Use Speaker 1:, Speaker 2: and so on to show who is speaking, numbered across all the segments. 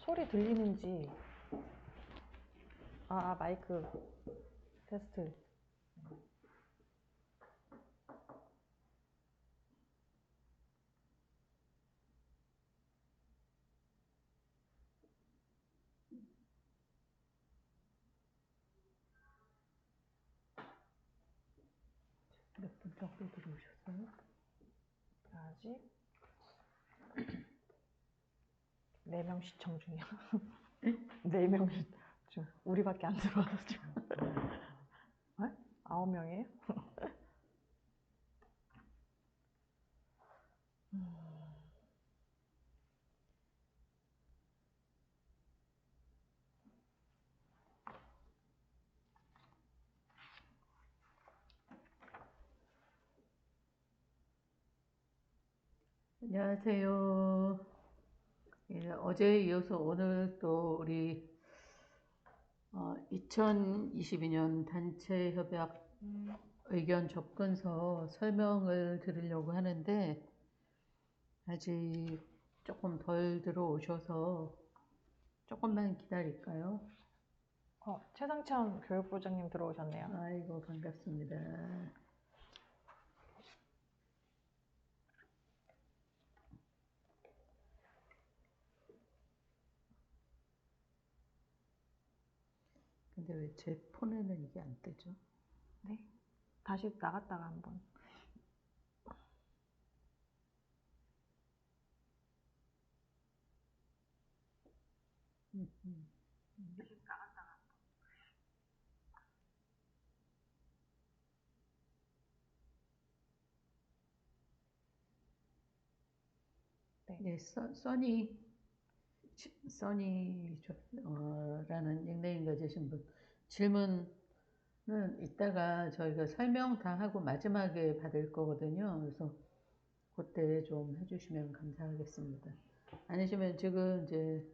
Speaker 1: 소리 들리는지. 마이크 테스트.
Speaker 2: 몇 분 정도 들어오셨어요?
Speaker 1: 아직 4명 시청 중이야. 4명 중 우리밖에 안 들어와서 지금. 9명이에요?
Speaker 2: 안녕하세요. 예, 어제에 이어서 오늘 또 우리 2022년 단체 협약 의견 접근서 설명을 드리려고 하는데 아직 조금 덜 들어오셔서 조금만 기다릴까요?
Speaker 1: 최상천 교육부장님 들어오셨네요.
Speaker 2: 아이고, 반갑습니다. 근데 왜 제 폰에는 이게 안 뜨죠?
Speaker 1: 네. 다시 나갔다가 한번.
Speaker 2: 네, 써니라는 닉네임 가지신 분 질문은 이따가 저희가 설명 다 하고 마지막에 받을 거거든요. 그래서 그때 좀 해주시면 감사하겠습니다. 아니시면 지금 이제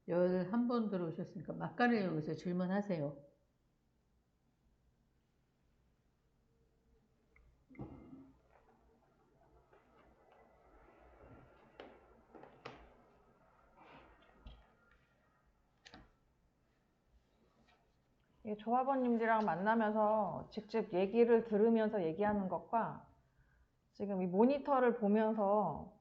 Speaker 2: 11분 들어오셨으니까 막간을 이용해서 질문하세요.
Speaker 1: 조합원님들이랑 만나면서 직접 얘기를 들으면서 얘기하는 것과 지금 이 모니터를 보면서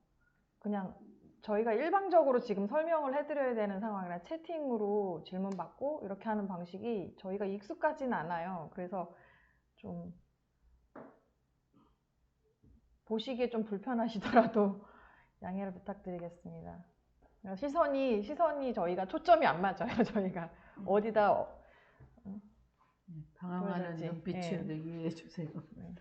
Speaker 1: 그냥 저희가 일방적으로 지금 설명을 해드려야 되는 상황이라 채팅으로 질문 받고 이렇게 하는 방식이 저희가 익숙하진 않아요. 그래서 좀 보시기에 좀 불편하시더라도 양해를 부탁드리겠습니다. 시선이 저희가 초점이 안 맞아요. 저희가 어디다
Speaker 2: 방황하는 눈빛을
Speaker 1: 네.
Speaker 2: 이해해 주세요.
Speaker 1: 네.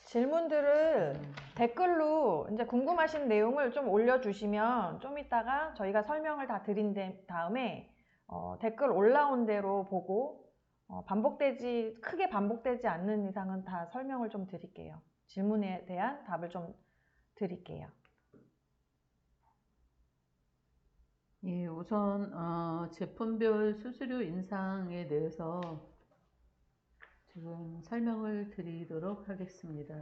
Speaker 1: 질문들을 댓글로 이제 궁금하신 내용을 좀 올려주시면 좀 이따가 저희가 설명을 다 드린 다음에 댓글 올라온 대로 보고 크게 반복되지 않는 이상은 다 설명을 좀 드릴게요. 질문에 대한 답을 좀 드릴게요.
Speaker 2: 예, 우선 제품별 수수료 인상에 대해서 지금 설명을 드리도록 하겠습니다.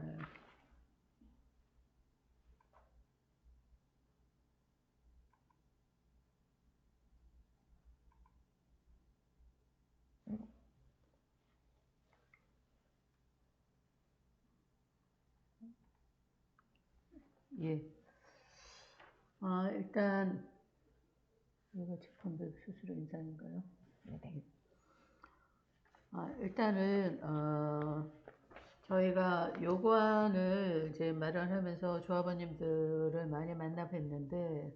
Speaker 2: 예. 일단 이거 제품별 수수료 인상인가요?
Speaker 1: 네.
Speaker 2: 일단은 저희가 요구안을 이제 마련하면서 조합원님들을 많이 만나 뵀는데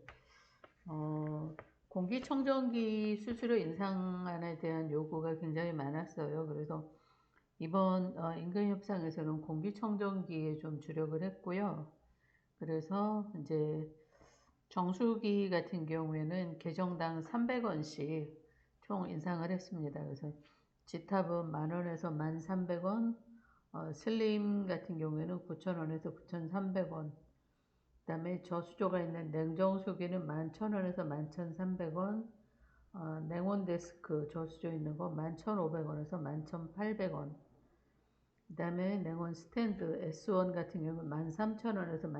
Speaker 2: 공기청정기 수수료 인상안에 대한 요구가 굉장히 많았어요. 그래서 이번 임금협상에서는 공기청정기에 좀 주력을 했고요. 그래서 이제 정수기 같은 경우에는 계정당 300원씩 총 인상을 했습니다. 그래서 지탑은 만원에서 1,300원, 슬림 같은 경우에는 9,000원에서 9,300원, 그 다음에 저수조가 있는 냉정수기는 11,000원에서 11,300원, 냉온데스크 저수조 있는 거 11,500원에서 11,800원, 그 다음에 냉온 스탠드 S1 같은 경우는 13,000원에서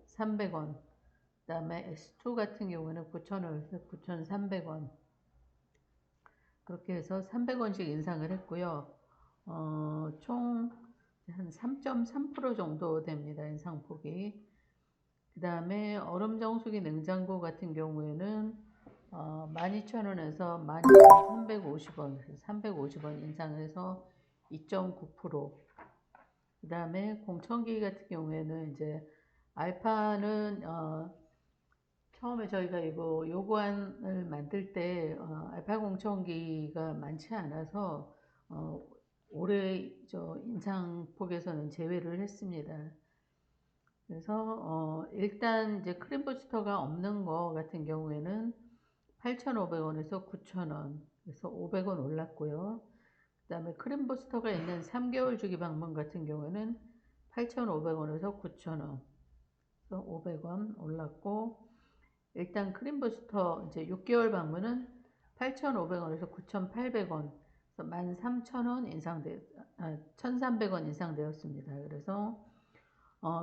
Speaker 2: 13,300원. 그 다음에 S2 같은 경우는 9,000원에서 9,300원. 그렇게 해서 300원씩 인상을 했고요. 총 한 3.3% 정도 됩니다. 인상폭이. 그 다음에 얼음 정수기 냉장고 같은 경우에는 12,000원에서 12,350원, 350원 인상해서 2.9%. 그 다음에 공청기 같은 경우에는 이제 알파는 처음에 저희가 이거 요구안을 만들 때 알파 공청기가 많지 않아서 올해 인상폭에서는 제외를 했습니다. 그래서 일단 이제 크림 부스터가 없는 거 같은 경우에는 8,500원에서 9,000원, 그래서 500원 올랐고요. 그 다음에 크림 부스터가 있는 3개월 주기 방문 같은 경우에는 8,500원에서 9,000원, 그래서 500원 올랐고, 일단 크림 부스터 이제 6개월 방문은 8,500원에서 9,800원, 13,000원 인상돼, 1,300원 인상되었습니다. 그래서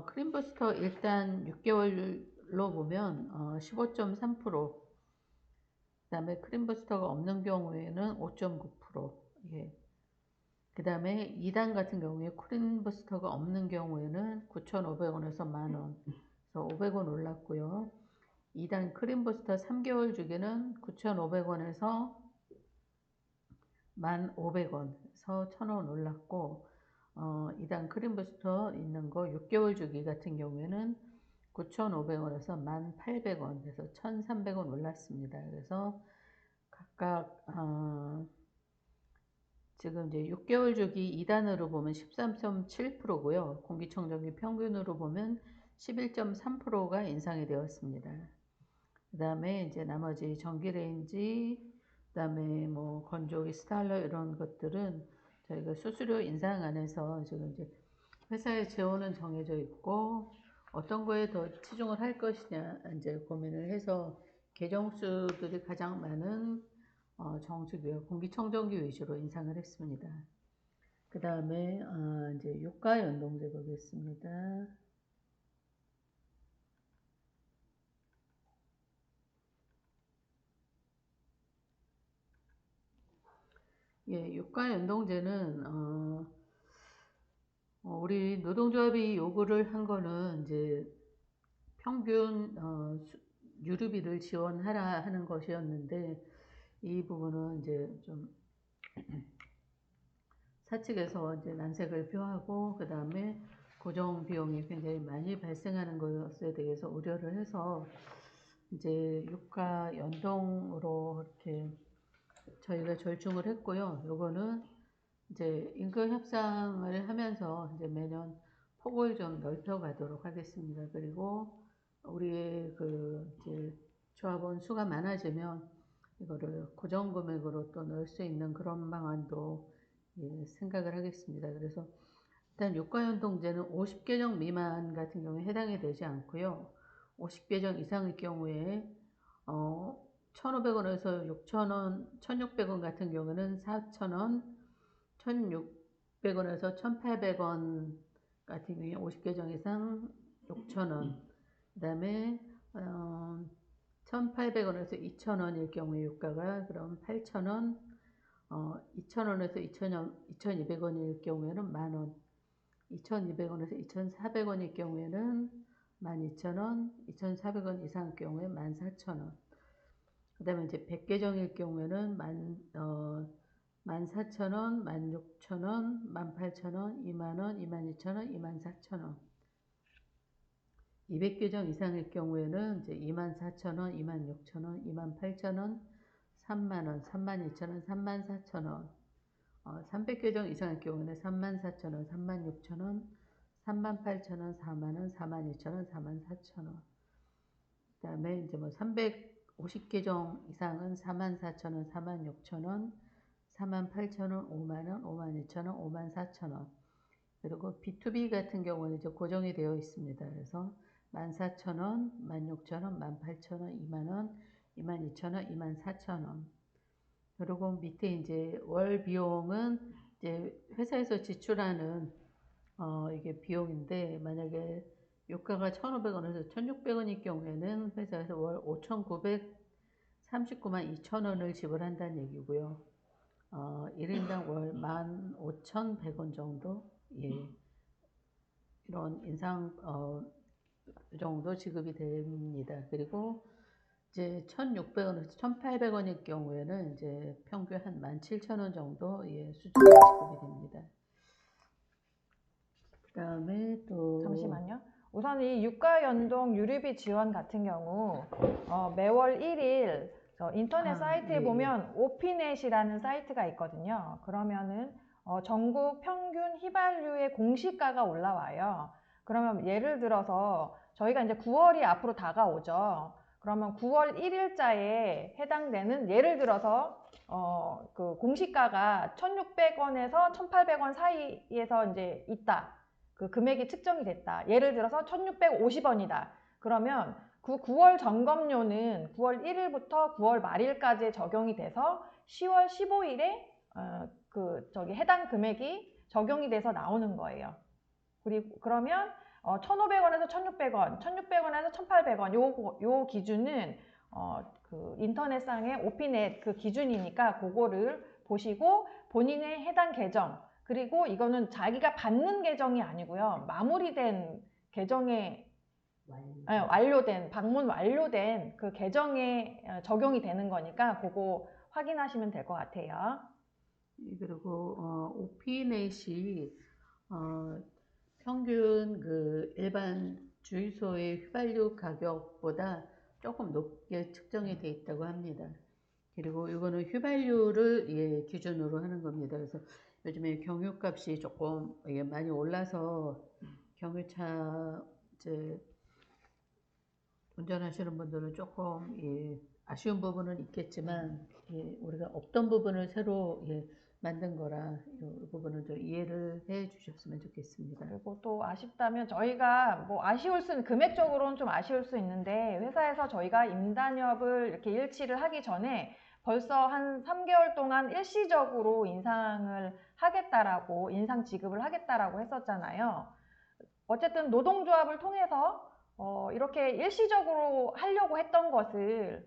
Speaker 2: 크림 부스터 일단 6개월로 보면 15.3%, 그 다음에 크림 부스터가 없는 경우에는 5.9%, 예. 그 다음에 2단 같은 경우에 크림 부스터가 없는 경우에는 9,500원에서 만원, 그래서 500원 올랐고요. 2단 크림 부스터 3개월 주기는 9,500원에서 1,500원에서 1,000원 올랐고, 2단 크림 부스터 있는 거 6개월 주기 같은 경우에는 9,500원에서 1,800원, 그래서 1,300원 올랐습니다. 그래서 각각 지금 이제 6개월 주기 2단으로 보면 13.7%고요. 공기청정기 평균으로 보면 11.3%가 인상이 되었습니다. 그 다음에 이제 나머지 전기레인지, 그 다음에 뭐 건조기, 스타일러 이런 것들은 저희가 수수료 인상 안에서 지금 이제 회사의 재원은 정해져 있고 어떤 거에 더 치중을 할 것이냐 이제 고민을 해서 계정수들이 가장 많은 정수기와 공기청정기 위주로 인상을 했습니다. 그 다음에 이제 유가 연동제 보겠습니다. 예, 유가 연동제는 우리 노동조합이 요구를 한 거는 이제 평균 유류비를 지원하라 하는 것이었는데 이 부분은 이제 좀 사측에서 이제 난색을 표하고 그 다음에 고정 비용이 굉장히 많이 발생하는 것에 대해서 우려를 해서 이제 유가 연동으로 이렇게 저희가 절충을 했고요. 요거는 이제 임금 협상을 하면서 이제 매년 폭을 좀 넓혀 가도록 하겠습니다. 그리고 우리의 그 이제 조합원 수가 많아지면 이거를 고정 금액으로 또 넣을 수 있는 그런 방안도 생각을 하겠습니다. 그래서 일단 유가연동제는 50계정 미만 같은 경우에 해당이 되지 않고요. 50계정 이상의 경우에 1,500원에서 6,000원, 1,600원 같은 경우는 4,000원, 1,600원에서 1,800원 같은 경우에 50계정 이상 6,000원, 그 다음에 1,800원에서 2,000원일 경우에 유가가 그럼 8,000원, 2,000원에서 2,200원일 경우에는 만원, 2,200원에서 2,400원일 경우에는 12,000원, 2,400원 이상 경우에 14,000원. 그 다음에 이제 100계정일 경우에는 14,000원, 16,000원, 18,000원, 2만원, 22,000원, 24,000원. 200계정 이상일 경우에는 이제 24,000원, 26,000원, 28,000원, 3만원, 32,000원, 34,000원. 300계정 이상일 경우에는 34,000원, 36,000원, 38,000원, 4만원, 42,000원, 44,000원. 그 다음에 이제 뭐 350계정 이상은 44,000원, 46,000원, 48,000원, 5만원, 52,000원, 54,000원. 그리고 B2B 같은 경우는 이제 고정이 되어 있습니다. 그래서 14,000원, 16,000원, 18,000원, 2만원, 22,000원, 24,000원. 그리고 밑에 이제 월 비용은 이제 이제 회사에서 지출하는 이게 비용인데 만약에 유가가 1,500원에서 1,600원일 경우에는 회사에서 월 5,939만 2천 원을 지불한다는 얘기고요. 1인당 월 15,100원 정도, 예, 이런 인상 정도 지급이 됩니다. 그리고 이제 1,600원에서 1,800원일 경우에는 이제 평균 한 17,000원 정도, 예, 수준으로 지급이 됩니다. 그다음에 또
Speaker 1: 잠시만요. 우선 이 유가 연동 유류비 지원 같은 경우 매월 1일 인터넷 사이트에
Speaker 2: 예,
Speaker 1: 보면 오피넷이라는 사이트가 있거든요. 그러면은 전국 평균 휘발유의 공시가가 올라와요. 그러면 예를 들어서 저희가 이제 9월이 앞으로 다가오죠. 그러면 9월 1일자에 해당되는 예를 들어서 그 공시가가 1,600원에서 1,800원 사이에서 이제 있다. 그 금액이 측정이 됐다. 예를 들어서 1,650원이다. 그러면 그 9월 점검료는 9월 1일부터 9월 말일까지 적용이 돼서 10월 15일에 해당 금액이 적용이 돼서 나오는 거예요. 그리고 그러면 1,500원에서 1,600원, 1,600원에서 1,800원 요 기준은 그 인터넷상의 오피넷 그 기준이니까 그거를 보시고 본인의 해당 계정, 그리고 이거는 자기가 받는 계정이 아니고요. 마무리된 계정에 완료된 방문 완료된 그 계정에 적용이 되는 거니까 그거 확인하시면 될 것 같아요.
Speaker 2: 그리고 오피넷이 평균 그 일반 주유소의 휘발유 가격보다 조금 높게 측정이 돼 있다고 합니다. 그리고 이거는 휘발유를, 예, 기준으로 하는 겁니다. 그래서 요즘에 경유값이 조금, 예, 많이 올라서 경유차 이제 운전하시는 분들은 조금, 예, 아쉬운 부분은 있겠지만, 예, 우리가 없던 부분을 새로, 예, 만든 거라 이 부분은 좀 이해를 해 주셨으면 좋겠습니다.
Speaker 1: 그리고 또 아쉽다면 저희가 뭐 아쉬울 수는 금액적으로는 좀 아쉬울 수 있는데 회사에서 저희가 임단협을 이렇게 일치를 하기 전에 벌써 한 3개월 동안 일시적으로 인상을 하겠다라고 인상 지급을 하겠다라고 했었잖아요. 어쨌든 노동조합을 통해서 이렇게 일시적으로 하려고 했던 것을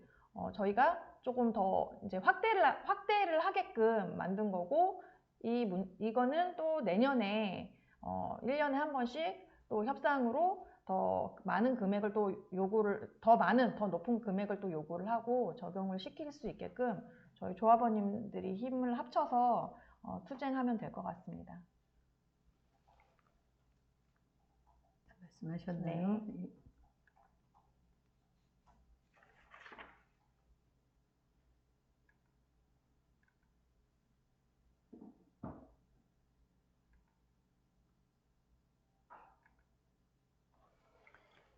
Speaker 1: 저희가 조금 더 이제 확대를 하게끔 만든 거고 이거는 또 내년에 1년에 한 번씩 또 협상으로 더 많은 금액을 또 요구를 더 높은 금액을 또 요구를 하고 적용을 시킬 수 있게끔 저희 조합원님들이 힘을 합쳐서 투쟁하면 될 것 같습니다.
Speaker 2: 말씀하셨나요?
Speaker 1: 네.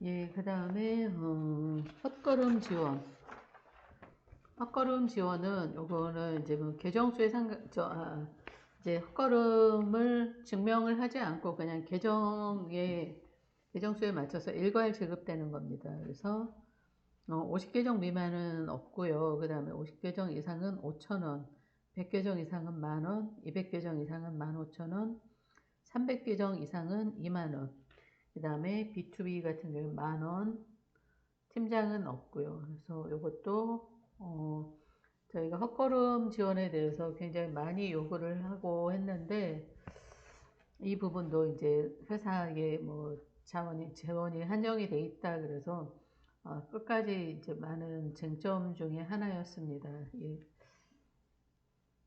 Speaker 2: 예, 그 다음에 헛걸음 지원. 헛걸음 지원은 요거는 이제 뭐 계정수에 이제 헛걸음을 증명을 하지 않고 그냥 계정수에 맞춰서 일괄 지급되는 겁니다. 그래서 50계정 미만은 없고요. 그 다음에 50계정 이상은 5,000원, 100계정 이상은 만원, 200계정 이상은 15,000원, 300계정 이상은 2만원, 그 다음에 B2B 같은 경우는 만원, 팀장은 없고요. 그래서 이것도 저희가 헛걸음 지원에 대해서 굉장히 많이 요구를 하고 했는데 이 부분도 이제 회사에 뭐 재원이 한정이 돼 있다 그래서 끝까지 이제 많은 쟁점 중에 하나였습니다. 예.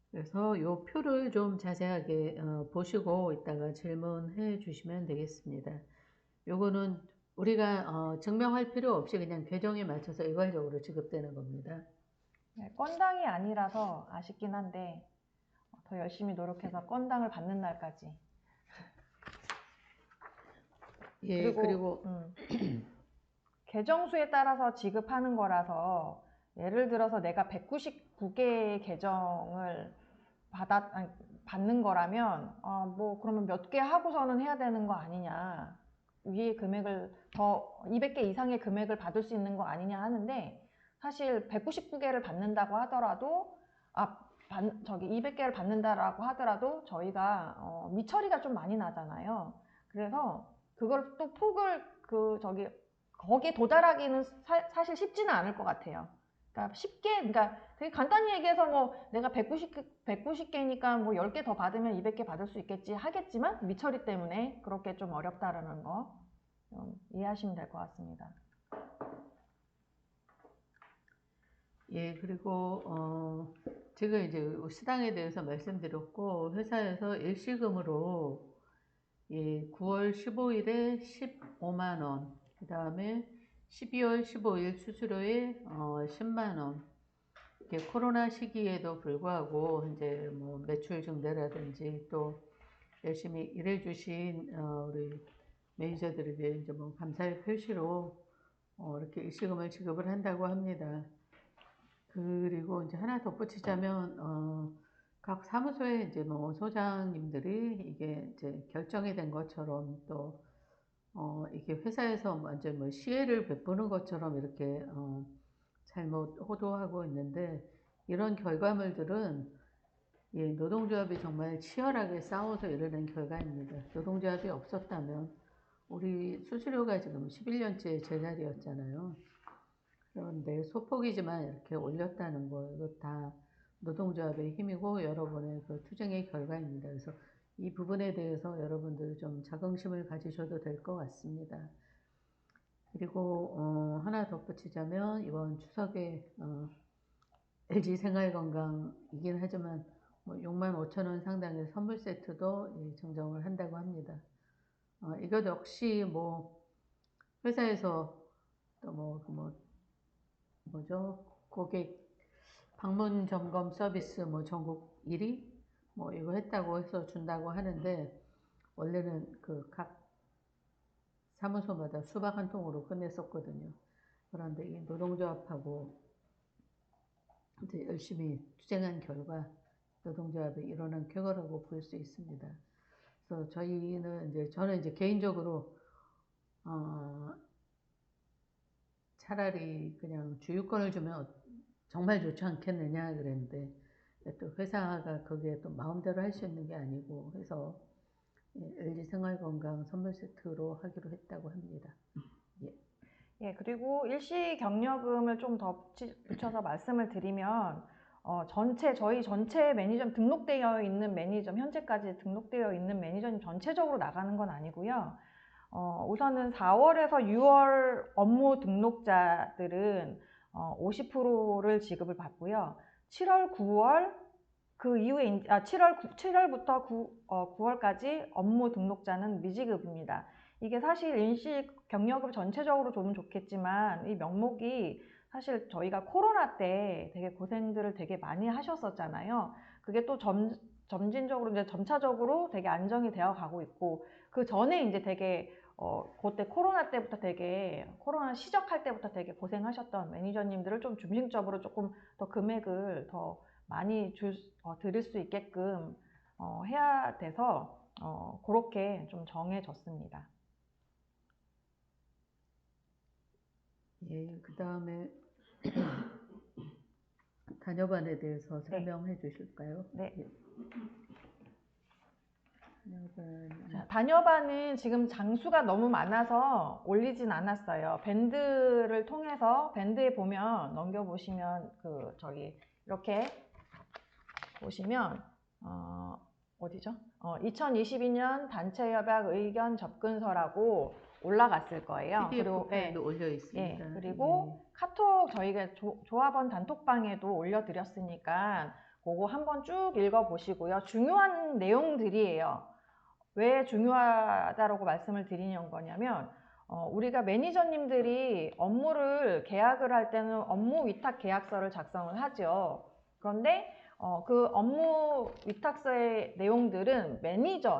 Speaker 2: 그래서 요 표를 좀 자세하게 보시고 이따가 질문해 주시면 되겠습니다. 요거는 우리가 증명할 필요 없이 그냥 계정에 맞춰서 일괄적으로 지급되는 겁니다.
Speaker 1: 네, 건당이 아니라서 아쉽긴 한데 더 열심히 노력해서 건당을 받는 날까지.
Speaker 2: 예, 그리고
Speaker 1: 계정수에 따라서 지급하는 거라서 예를 들어서 내가 199개의 계정을 받는 거라면 뭐 그러면 몇 개 하고서는 해야 되는 거 아니냐, 위에 금액을 더 200개 이상의 금액을 받을 수 있는 거 아니냐 하는데 사실 199개를 받는다고 하더라도 저기 200개를 받는다라고 하더라도 저희가 미처리가 좀 많이 나잖아요. 그래서 그걸 또 폭을 거기에 도달하기는 사실 쉽지는 않을 것 같아요. 그러니까 그러니까 되게 간단히 얘기해서 뭐 내가 190개니까 뭐 10개 더 받으면 200개 받을 수 있겠지 하겠지만 미처리 때문에 그렇게 좀 어렵다라는 거 좀 이해하시면 될 것 같습니다.
Speaker 2: 예, 그리고 제가 이제 시당에 대해서 말씀드렸고 회사에서 일시금으로 예, 9월 15일에 15만 원, 그 다음에 12월 15일 수수료에 10만 원. 이렇게 코로나 시기에도 불구하고 이제 뭐 매출 증대라든지 또 열심히 일해주신 우리 매니저들에게 이제 뭐 감사의 표시로 이렇게 일시금을 지급을 한다고 합니다. 그리고 이제 하나 덧붙이자면 각 사무소에 이제 뭐 소장님들이 이게 이제 결정이 된 것처럼 또 이게 회사에서 완전 뭐 시혜를 베푸는 것처럼 이렇게 잘못 호도하고 있는데 이런 결과물들은 예, 노동조합이 정말 치열하게 싸워서 이르는 결과입니다. 노동조합이 없었다면 우리 수수료가 지금 11년째 제자리였잖아요. 그런데 소폭이지만 이렇게 올렸다는 거, 이거 다 노동조합의 힘이고 여러분의 그 투쟁의 결과입니다. 그래서 이 부분에 대해서 여러분들 좀 자긍심을 가지셔도 될 것 같습니다. 그리고 하나 덧붙이자면 이번 추석에 LG 생활건강이긴 하지만 뭐 65,000원 상당의 선물 세트도 정정을 한다고 합니다. 이것 역시 뭐 회사에서 또 뭐죠? 고객 방문 점검 서비스 뭐 전국 1위 뭐 이거 했다고 해서 준다고 하는데 원래는 그 각 사무소마다 수박 한 통으로 끝냈었거든요. 그런데 이 노동조합하고 이제 열심히 투쟁한 결과 노동조합이 일어난 쾌거라고 볼 수 있습니다. 그래서 저는 이제 개인적으로 차라리 그냥 주유권을 주면 정말 좋지 않겠느냐 그랬는데 또 회사가 거기에 또 마음대로 할 수 있는 게 아니고 해서 LG 생활건강 선물 세트로 하기로 했다고 합니다. 예.
Speaker 1: 예, 그리고 일시 경력금을 좀 더 붙여서 말씀을 드리면 저희 전체 매니저 등록되어 있는 매니저 현재까지 등록되어 있는 매니저님 전체적으로 나가는 건 아니고요. 우선은 4월에서 6월 업무 등록자들은 50%를 지급을 받고요. 7월, 9월 그 이후에 7월부터 9월까지 업무 등록자는 미지급입니다. 이게 사실 인식 경력을 전체적으로 주면 좋겠지만 이 명목이 사실 저희가 코로나 때 되게 고생들을 되게 많이 하셨었잖아요. 그게 또 점진적으로 이제 점차적으로 되게 안정이 되어 가고 있고 그 전에 이제 되게 그때 코로나 때부터 되게 코로나 시작할 때부터 되게 고생하셨던 매니저님들을 좀 중심적으로 조금 더 금액을 더 많이 드릴 수 있게끔 해야 돼서 그렇게 좀 정해졌습니다.
Speaker 2: 예, 그 다음에 단협안에 대해서 설명해 주실까요?
Speaker 1: 네.
Speaker 2: 예.
Speaker 1: 단협안은 지금 장수가 너무 많아서 올리진 않았어요. 밴드를 통해서 밴드에 보면 넘겨보시면 이렇게 보시면 어디죠? 2022년 단체협약 의견 접근서라고 올라갔을 거예요.
Speaker 2: PDF 파일도 올려 있습니다.
Speaker 1: 예, 그리고 카톡 저희가 조합원 단톡방에도 올려드렸으니까 그거 한번 쭉 읽어보시고요. 중요한 내용들이에요. 왜 중요하다고 말씀을 드리는 거냐면 우리가 매니저님들이 업무를 계약을 할 때는 업무 위탁 계약서를 작성을 하죠. 그런데 그 업무 위탁서의 내용들은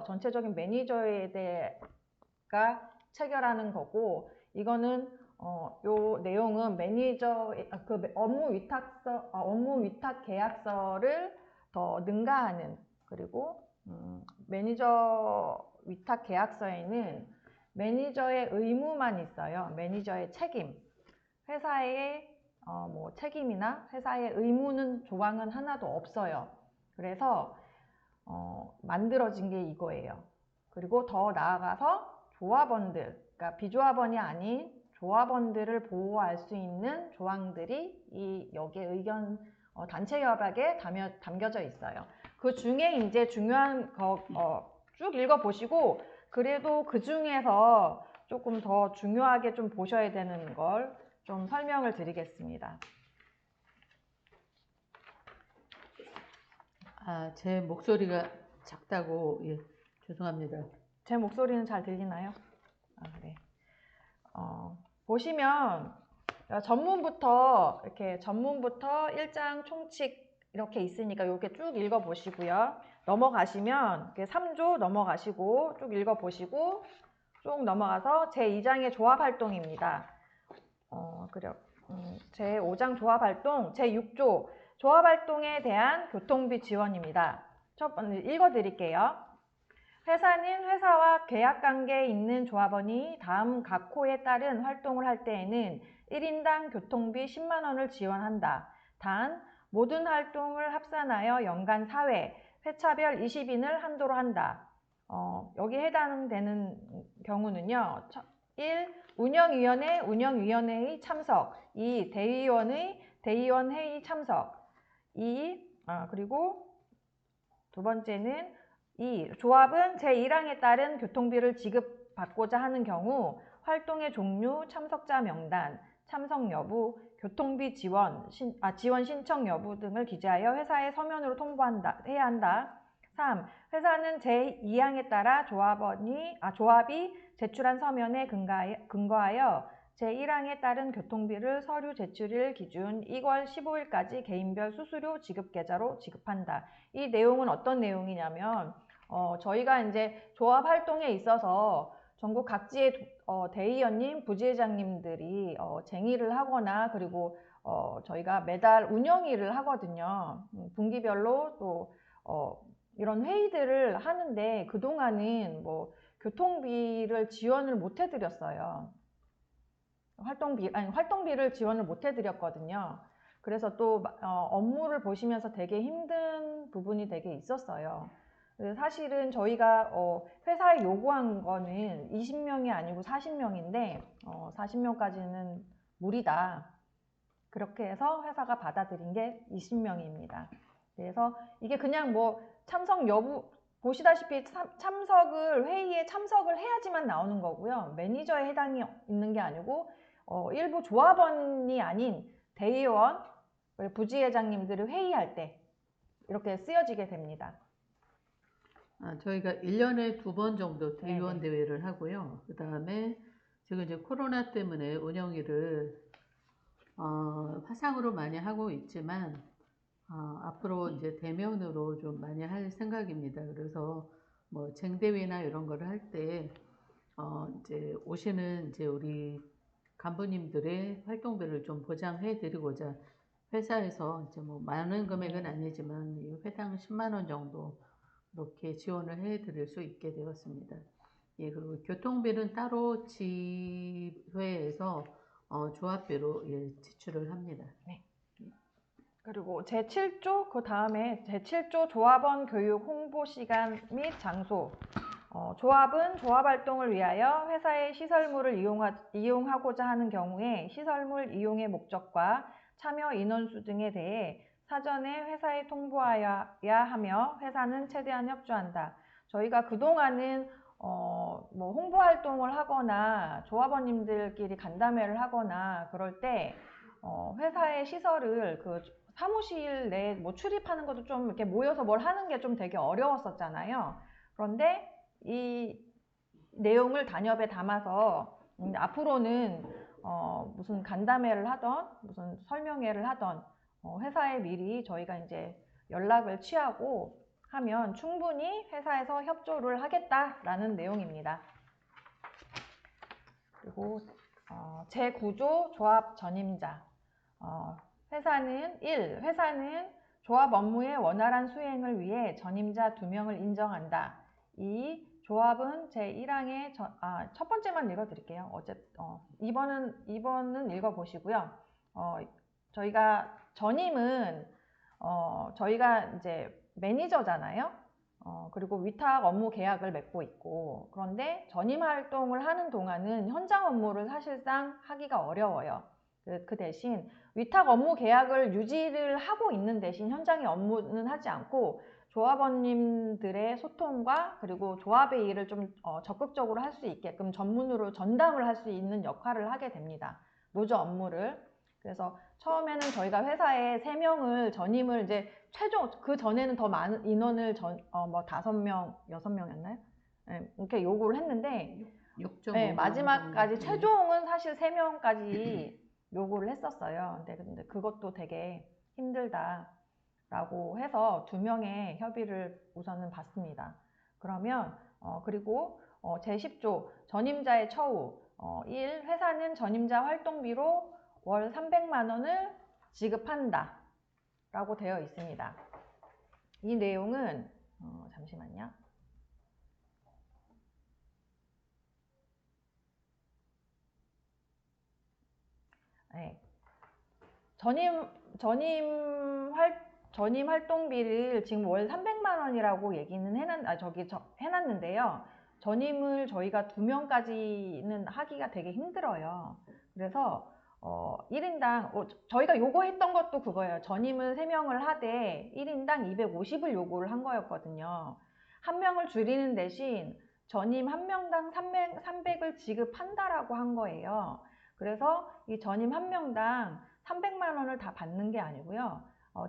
Speaker 1: 전체적인 매니저에 대해가 체결하는 거고 이거는 요 내용은 업무 위탁 계약서를 더 능가하는 그리고 매니저 위탁 계약서에는 매니저의 의무만 있어요. 매니저의 책임. 회사의 뭐 책임이나 회사의 의무는 조항은 하나도 없어요. 그래서 만들어진 게 이거예요. 그리고 더 나아가서 조합원들, 그러니까 비조합원이 아닌 조합원들을 보호할 수 있는 조항들이 여기에 의견 단체 협약에 담겨져 있어요. 그 중에 이제 중요한 거 쭉 읽어보시고 그래도 그 중에서 조금 더 중요하게 좀 보셔야 되는 걸 좀 설명을 드리겠습니다.
Speaker 2: 제 목소리가 작다고, 예, 죄송합니다.
Speaker 1: 제 목소리는 잘 들리나요? 네. 보시면 전문부터 이렇게 전문부터 1장 총칙 이렇게 있으니까 이렇게 쭉 읽어 보시고요. 넘어가시면 3조 넘어가시고 쭉 읽어 보시고 쭉 넘어가서 제2장의 조합 활동입니다. 제5장 조합 활동, 제6조 조합 활동에 대한 교통비 지원입니다. 첫 번째 읽어 드릴게요. 회사는 회사와 계약관계에 있는 조합원이 다음 각 호에 따른 활동을 할 때에는 1인당 교통비 10만 원을 지원한다. 단 모든 활동을 합산하여 연간 4회, 회차별 20인을 한도로 한다. 여기에 해당되는 경우는요. 1. 운영위원회의 참석. 2. 대의원 회의 참석. 2. 그리고 두 번째는 2. 조합은 제1항에 따른 교통비를 지급받고자 하는 경우 활동의 종류, 참석자 명단, 참석 여부, 교통비 지원 신청 여부 등을 기재하여 회사에 서면으로 통보해야 한다. 3. 회사는 제2항에 따라 조합이 제출한 서면에 근거하여 제1항에 따른 교통비를 서류 제출일 기준 2월 15일까지 개인별 수수료 지급 계좌로 지급한다. 이 내용은 어떤 내용이냐면 저희가 이제 조합 활동에 있어서 전국 각지의 대의원님, 부지회장님들이 쟁의를 하거나 그리고 저희가 매달 운영일을 하거든요. 분기별로 또 이런 회의들을 하는데 그동안은 뭐 교통비를 지원을 못 해드렸어요. 활동비를 지원을 못 해드렸거든요. 그래서 또 업무를 보시면서 되게 힘든 부분이 되게 있었어요. 사실은 저희가 회사에 요구한 거는 20명이 아니고 40명인데 40명까지는 무리다. 그렇게 해서 회사가 받아들인 게 20명입니다. 그래서 이게 그냥 뭐 참석 여부 보시다시피 회의에 참석을 해야지만 나오는 거고요. 매니저에 해당이 있는 게 아니고 일부 조합원이 아닌 대의원, 부지회장님들이 회의할 때 이렇게 쓰여지게 됩니다.
Speaker 2: 저희가 1년에 2번 정도 대의원 대회를 하고요. 그 다음에 지금 이제 코로나 때문에 운영일을 화상으로 많이 하고 있지만 앞으로 이제 대면으로 좀 많이 할 생각입니다. 그래서 뭐 쟁대회나 이런 거를 할 때 이제 오시는 이제 우리 간부님들의 활동비를 좀 보장해 드리고자 회사에서 이제 뭐 많은 금액은 아니지만 회당 10만 원 정도 이렇게 지원을 해 드릴 수 있게 되었습니다. 예, 그리고 교통비는 따로 지회에서 조합비로 지출을 합니다.
Speaker 1: 네. 그리고 제7조 그 다음에 제7조 조합원 교육 홍보 시간 및 장소. 조합은 조합 활동을 위하여 회사의 시설물을 이용하고자 하는 경우에 시설물 이용의 목적과 참여 인원수 등에 대해 사전에 회사에 통보하여야 하며 회사는 최대한 협조한다. 저희가 그동안은 뭐 홍보 활동을 하거나 조합원님들끼리 간담회를 하거나 그럴 때 회사의 시설을 그 사무실 내에 뭐 출입하는 것도 좀 이렇게 모여서 뭘 하는 게 좀 되게 어려웠었잖아요. 그런데 이 내용을 단협에 담아서 앞으로는 무슨 간담회를 하던 무슨 설명회를 하던 회사에 미리 저희가 이제 연락을 취하고 하면 충분히 회사에서 협조를 하겠다라는 내용입니다. 그리고 제9조 조합 전임자. 회사는 조합 업무의 원활한 수행을 위해 전임자 2명을 인정한다. 2. 조합은 제1항의 첫 번째만 읽어드릴게요. 2번은 읽어보시고요. 저희가 전임은 저희가 이제 매니저잖아요. 그리고 위탁 업무 계약을 맺고 있고, 그런데 전임 활동을 하는 동안은 현장 업무를 사실상 하기가 어려워요. 그 대신 위탁 업무 계약을 유지를 하고 있는 대신 현장의 업무는 하지 않고 조합원님들의 소통과 그리고 조합의 일을 좀 적극적으로 할 수 있게끔 전문으로 전담을 할 수 있는 역할을 하게 됩니다. 노조 업무를. 그래서 처음에는 저희가 회사에 3명을 전임을 이제 최종 그 전에는 더 많은 인원을 뭐 5명, 6명이었나요? 네, 이렇게 요구를 했는데
Speaker 2: 6.5명
Speaker 1: 네, 마지막까지
Speaker 2: 정도.
Speaker 1: 최종은 사실 3명까지 요구를 했었어요. 근데 그것도 되게 힘들다라고 해서 2명의 협의를 우선은 받습니다. 그러면 그리고 제10조 전임자의 처우 1. 회사는 전임자 활동비로 월 300만 원을 지급한다 라고 되어 있습니다. 이 내용은 잠시만요. 네. 전임 활동비를 지금 월 300만 원이라고 얘기는 해놨는데요. 전임을 저희가 2명까지는 하기가 되게 힘들어요. 그래서 1인당 저희가 요구했던 것도 그거예요. 전임을 3명을 하되 1인당 250을 요구를 한 거였거든요. 1명을 줄이는 대신 전임 1명당 300을 지급한다라고 한 거예요. 그래서 이 전임 1명당 300만 원을 다 받는 게 아니고요.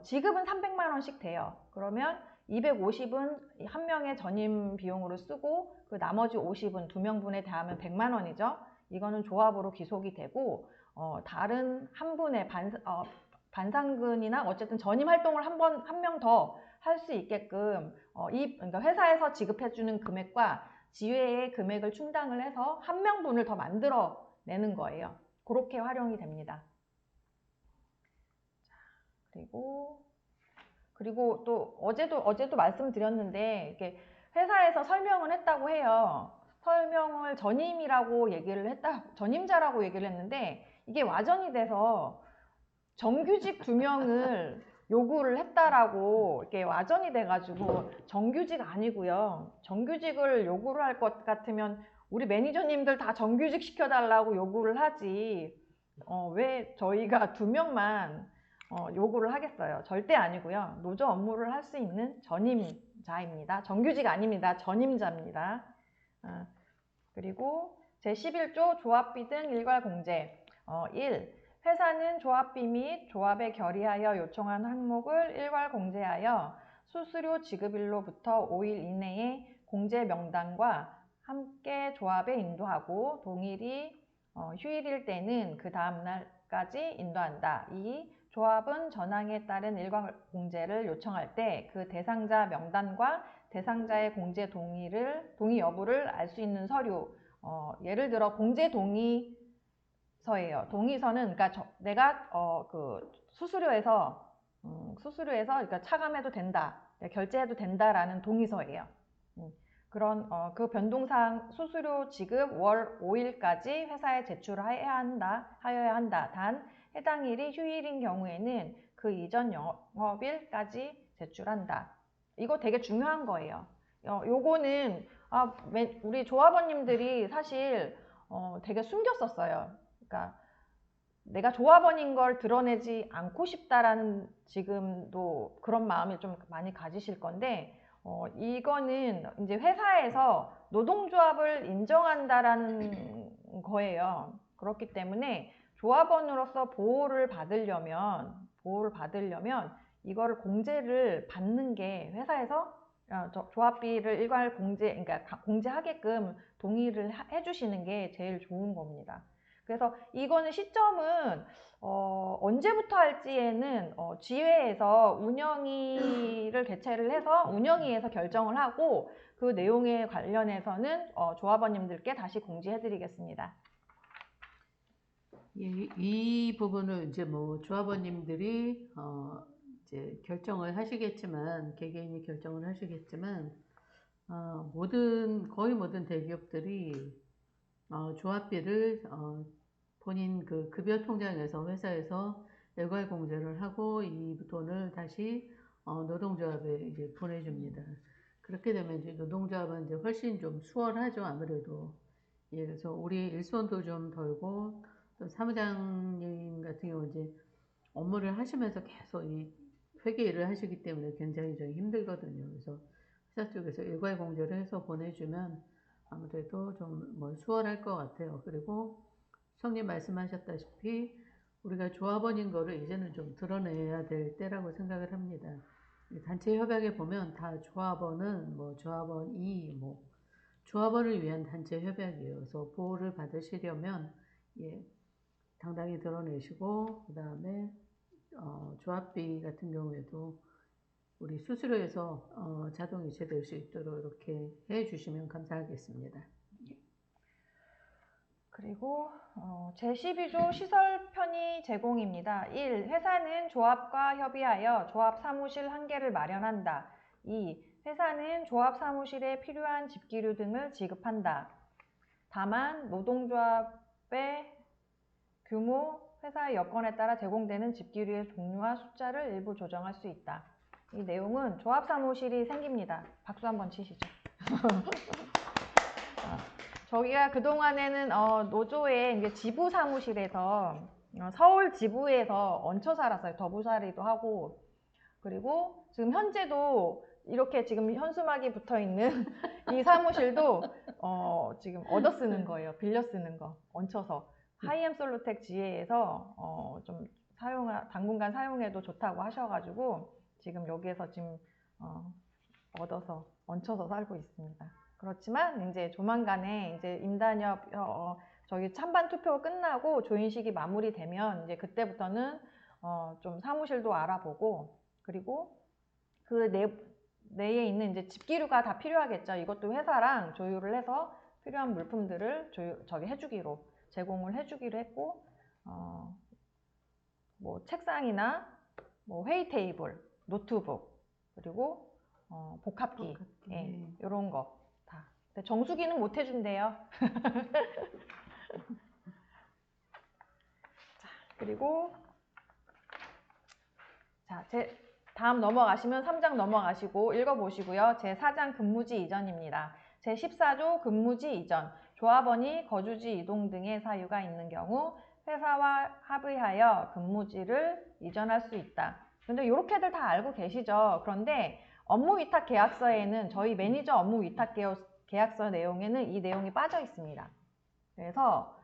Speaker 1: 지급은 300만 원씩 돼요. 그러면 250은 1명의 전임 비용으로 쓰고 그 나머지 50은 2명분에 대하면 100만 원이죠. 이거는 조합으로 귀속이 되고 다른 한 분의 반상근이나 어쨌든 전임 활동을 한 명 더 할 수 있게끔 그러니까 회사에서 지급해주는 금액과 지회의 금액을 충당을 해서 1명분을 더 만들어 내는 거예요. 그렇게 활용이 됩니다. 그리고 또 어제도 말씀드렸는데 이렇게 회사에서 설명을 했다고 해요. 설명을 전임자라고 얘기를 했는데 이게 와전이 돼서 정규직 2명을 요구를 했다라고 이렇게 와전이 돼가지고 정규직 아니고요. 정규직을 요구를 할 것 같으면 우리 매니저님들 다 정규직 시켜달라고 요구를 하지 왜 저희가 2명만 요구를 하겠어요. 절대 아니고요. 노조 업무를 할 수 있는 전임자입니다. 정규직 아닙니다. 전임자입니다. 그리고 제11조 조합비 등 일괄 공제 1. 회사는 조합비 및 조합에 결의하여 요청한 항목을 일괄 공제하여 수수료 지급일로부터 5일 이내에 공제 명단과 함께 조합에 인도하고 동일이 휴일일 때는 그 다음 날까지 인도한다. 2. 조합은 전항에 따른 일괄 공제를 요청할 때 그 대상자 명단과 대상자의 공제 동의 여부를 알 수 있는 서류 예를 들어 공제 동의서예요. 동의서는 그러니까 내가 그 수수료에서 그러니까 차감해도 된다, 결제해도 된다라는 동의서예요. 그런 그 변동사항 수수료 지급 월 5일까지 회사에 제출하여야 한다. 단 해당 일이 휴일인 경우에는 그 이전 영업일까지 제출한다. 이거 되게 중요한 거예요. 요거는 우리 조합원님들이 사실 되게 숨겼었어요. 그러니까 내가 조합원인 걸 드러내지 않고 싶다라는 지금도 그런 마음을 좀 많이 가지실 건데 이거는 이제 회사에서 노동조합을 인정한다라는 거예요. 그렇기 때문에 조합원으로서 보호를 받으려면 이거를 공제를 받는 게 회사에서 조합비를 일괄 그러니까 공제하게끔 동의를 해주시는 게 제일 좋은 겁니다. 그래서 이거는 시점은 언제부터 할지에는 지회에서 운영위를 개최를 해서 운영위에서 결정을 하고 그 내용에 관련해서는 조합원님들께 다시 공지해 드리겠습니다.
Speaker 2: 이 부분을 이제 뭐 조합원님들이 이제 결정을 하시겠지만 개개인이 결정을 하시겠지만 거의 모든 대기업들이 조합비를 본인 그 급여 통장에서 회사에서 일괄 공제를 하고 이 돈을 다시 노동조합에 이제 보내줍니다. 그렇게 되면 이제 노동조합은 이제 훨씬 좀 수월하죠, 아무래도. 예, 그래서 우리 일손도 좀 덜고, 또 사무장님 같은 경우 이제 업무를 하시면서 계속 이 회계 일을 하시기 때문에 굉장히 좀 힘들거든요. 그래서 회사 쪽에서 일괄 공제를 해서 보내주면 아무래도 좀 뭐 수월할 것 같아요. 그리고 성님 말씀하셨다시피 우리가 조합원인 거를 이제는 좀 드러내야 될 때라고 생각을 합니다. 단체 협약에 보면 다 조합원은 뭐 조합원이 뭐 조합원을 위한 단체 협약이에요. 그래서 보호를 받으시려면 예, 당당히 드러내시고 그 다음에 조합비 같은 경우에도 우리 수수료에서 자동 이체될 수 있도록 이렇게 해주시면 감사하겠습니다.
Speaker 1: 그리고 제12조 시설 편의 제공입니다. 1. 회사는 조합과 협의하여 조합 사무실 한 개를 마련한다. 2. 회사는 조합 사무실에 필요한 집기류 등을 지급한다. 다만 노동조합의 규모, 회사의 여건에 따라 제공되는 집기류의 종류와 숫자를 일부 조정할 수 있다. 이 내용은 조합 사무실이 생깁니다. 박수 한번 치시죠. 저희가 그동안에는 노조의 이제 지부 사무실에서 서울 지부에서 얹혀 살았어요. 더부살이도 하고, 그리고 지금 현재도 이렇게 지금 현수막이 붙어 있는 이 사무실도 지금 얻어 쓰는 거예요. 빌려 쓰는 거, 얹혀서. 하이엠솔루텍 지회에서 좀 당분간 사용해도 좋다고 하셔가지고 지금 여기에서 지금 얻어서 얹혀서 살고 있습니다. 그렇지만 이제 조만간에 이제 임단협 저기 찬반 투표 끝나고 조인식이 마무리되면 이제 그때부터는 좀 사무실도 알아보고, 그리고 그 내에 있는 이제 집기류가 다 필요하겠죠. 이것도 회사랑 조율을 해서 필요한 물품들을 해주기로 제공을 해주기로 했고, 뭐 책상이나 뭐 회의 테이블, 노트북, 그리고 복합기, 예, 이런 거 다. 근데 정수기는 못 해준대요. 자, 그리고 자, 다음 넘어가시면 3장 넘어가시고 읽어보시고요. 제4장 근무지 이전입니다. 제14조 근무지 이전. 조합원이 거주지 이동 등의 사유가 있는 경우 회사와 합의하여 근무지를 이전할 수 있다. 근데 이렇게들 다 알고 계시죠? 그런데 업무위탁 계약서에는, 저희 매니저 업무위탁 계약서 내용에는 이 내용이 빠져 있습니다. 그래서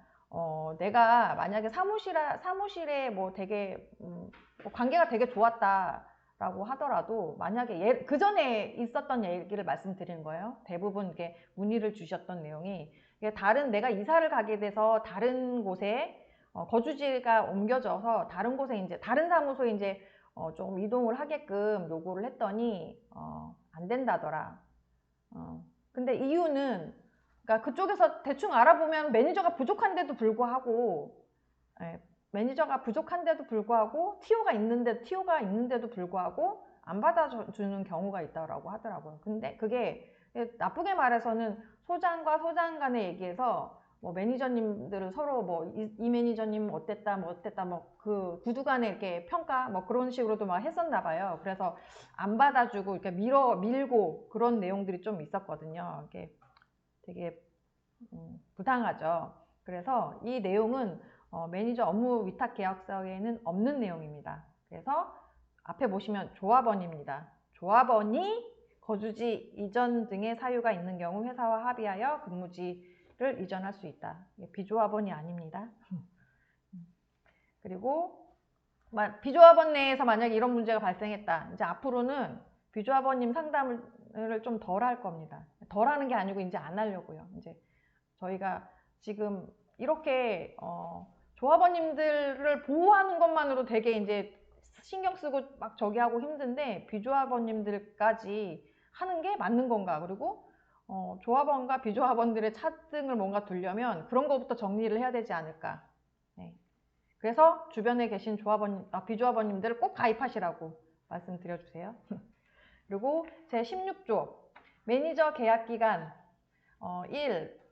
Speaker 1: 내가 만약에 사무실에 뭐 되게 뭐 관계가 되게 좋았다라고 하더라도, 만약에 그 전에 있었던 얘기를 말씀드리는 거예요. 대부분 이렇게 문의를 주셨던 내용이, 내가 이사를 가게 돼서 다른 곳에 거주지가 옮겨져서 다른 곳에 이제 다른 사무소에 이제 좀 이동을 하게끔 요구를 했더니 안 된다더라. 근데 이유는, 그러니까 그쪽에서 대충 알아보면 매니저가 부족한데도 불구하고, 매니저가 부족한데도 불구하고 TO가 있는데도 불구하고 안 받아주는 경우가 있다고 하더라고요. 근데 그게 나쁘게 말해서는 소장과 소장 간의 얘기에서 뭐 매니저님들은 서로 뭐 이 매니저님 어땠다 뭐 어땠다 뭐 그 구두 간에 이렇게 평가 뭐 그런 식으로도 막 했었나 봐요. 그래서 안 받아주고 이렇게 밀고 그런 내용들이 좀 있었거든요. 이게 되게 부당하죠. 그래서 이 내용은 매니저 업무 위탁 계약서에는 없는 내용입니다. 그래서 앞에 보시면 조합원입니다. 조합원이 거주지 이전 등의 사유가 있는 경우 회사와 합의하여 근무지를 이전할 수 있다. 비조합원이 아닙니다. 그리고 비조합원 내에서 만약에 이런 문제가 발생했다. 이제 앞으로는 비조합원님 상담을 좀 덜 할 겁니다. 덜 하는 게 아니고 이제 안 하려고요. 이제 저희가 지금 이렇게 조합원님들을 보호하는 것만으로 되게 이제 신경 쓰고 막 저기 하고 힘든데, 비조합원님들까지 하는 게 맞는 건가? 그리고 조합원과 비조합원들의 차등을 뭔가 두려면 그런 것부터 정리를 해야 되지 않을까? 네. 그래서 주변에 계신 비조합원님들을 꼭 가입하시라고 말씀드려주세요. 그리고 제16조 매니저 계약기간 1.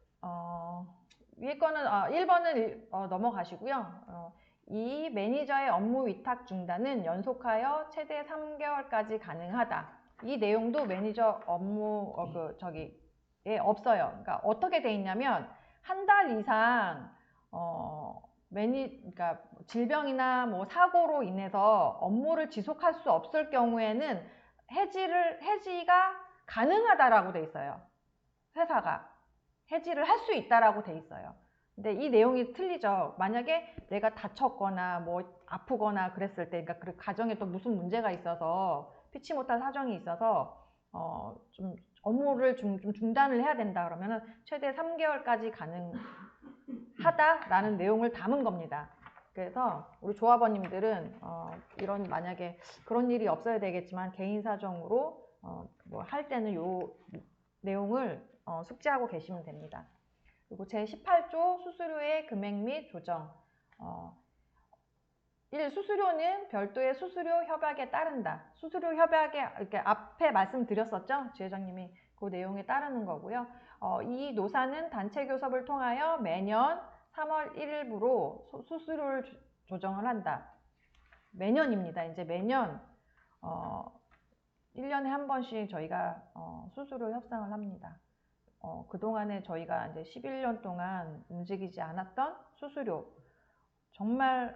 Speaker 1: 위에 거는 1번은 넘어가시고요. 이 매니저의 업무 위탁 중단은 연속하여 최대 3개월까지 가능하다. 이 내용도 매니저 업무 에 없어요. 그러니까 어떻게 돼 있냐면 한 달 이상 그러니까 질병이나 뭐 사고로 인해서 업무를 지속할 수 없을 경우에는 해지가 가능하다라고 돼 있어요. 회사가 해지를 할 수 있다라고 돼 있어요. 근데 이 내용이 틀리죠. 만약에 내가 다쳤거나 뭐 아프거나 그랬을 때, 그러니까 그 가정에 또 무슨 문제가 있어서 피치 못할 사정이 있어서 좀 업무를 좀 중단을 해야 된다 그러면은 최대 3개월까지 가능하다라는 내용을 담은 겁니다. 그래서 우리 조합원님들은 이런 만약에 그런 일이 없어야 되겠지만 개인 사정으로 뭐 할 때는 요 내용을 숙지하고 계시면 됩니다. 그리고 제18조 수수료의 금액 및 조정. 1. 수수료는 별도의 수수료 협약에 따른다. 수수료 협약에 이렇게 앞에 말씀드렸었죠? 지회장님이 그 내용에 따르는 거고요. 이 노사는 단체 교섭을 통하여 매년 3월 1일부로 수수료를 조정을 한다. 매년입니다. 이제 매년 1년에 한 번씩 저희가 수수료 협상을 합니다. 그동안에 저희가 이제 11년 동안 움직이지 않았던 수수료, 정말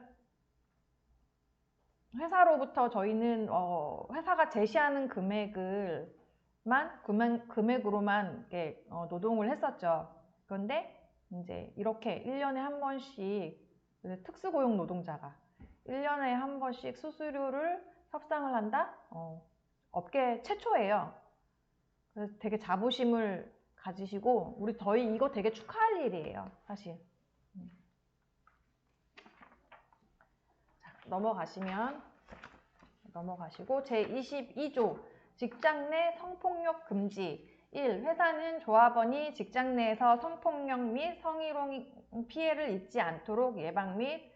Speaker 1: 회사로부터 저희는 회사가 제시하는 금액으로만 이렇게 노동을 했었죠. 그런데 이제 이렇게 1년에 한 번씩 특수고용 노동자가 1년에 한 번씩 수수료를 협상을 한다? 업계 최초예요. 그래서 되게 자부심을 가지시고 저희 이거 되게 축하할 일이에요, 사실. 자, 넘어가시고 제22조 직장 내 성폭력 금지. 1. 회사는 조합원이 직장 내에서 성폭력 및 성희롱 피해를 입지 않도록 예방 및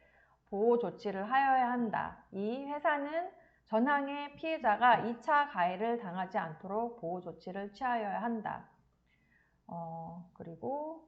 Speaker 1: 보호 조치를 하여야 한다. 2. 회사는 전항의 피해자가 2차 가해를 당하지 않도록 보호 조치를 취하여야 한다. 그리고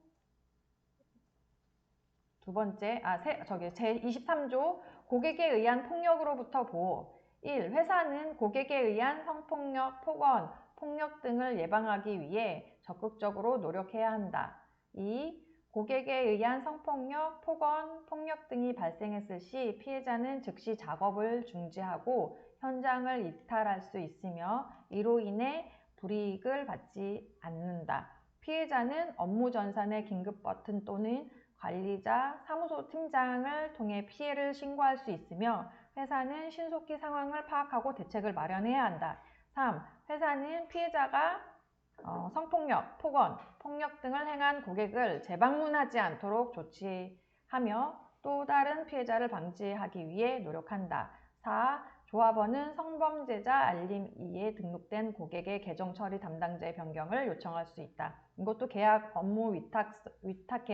Speaker 1: 두 번째, 제23조 고객에 의한 폭력으로부터 보호. 1. 회사는 고객에 의한 성폭력, 폭언, 폭력 등을 예방하기 위해 적극적으로 노력해야 한다. 2. 고객에 의한 성폭력, 폭언, 폭력 등이 발생했을 시 피해자는 즉시 작업을 중지하고 현장을 이탈할 수 있으며 이로 인해 불이익을 받지 않는다. 피해자는 업무 전산의 긴급 버튼 또는 관리자, 사무소 팀장을 통해 피해를 신고할 수 있으며 회사는 신속히 상황을 파악하고 대책을 마련해야 한다. 3. 회사는 피해자가 성폭력, 폭언, 폭력 등을 행한 고객을 재방문하지 않도록 조치하며 또 다른 피해자를 방지하기 위해 노력한다. 4. 조합원은 성범죄자 알림 2에 등록된 고객의 계정 처리 담당자의 변경을 요청할 수 있다. 이것도 업무 위탁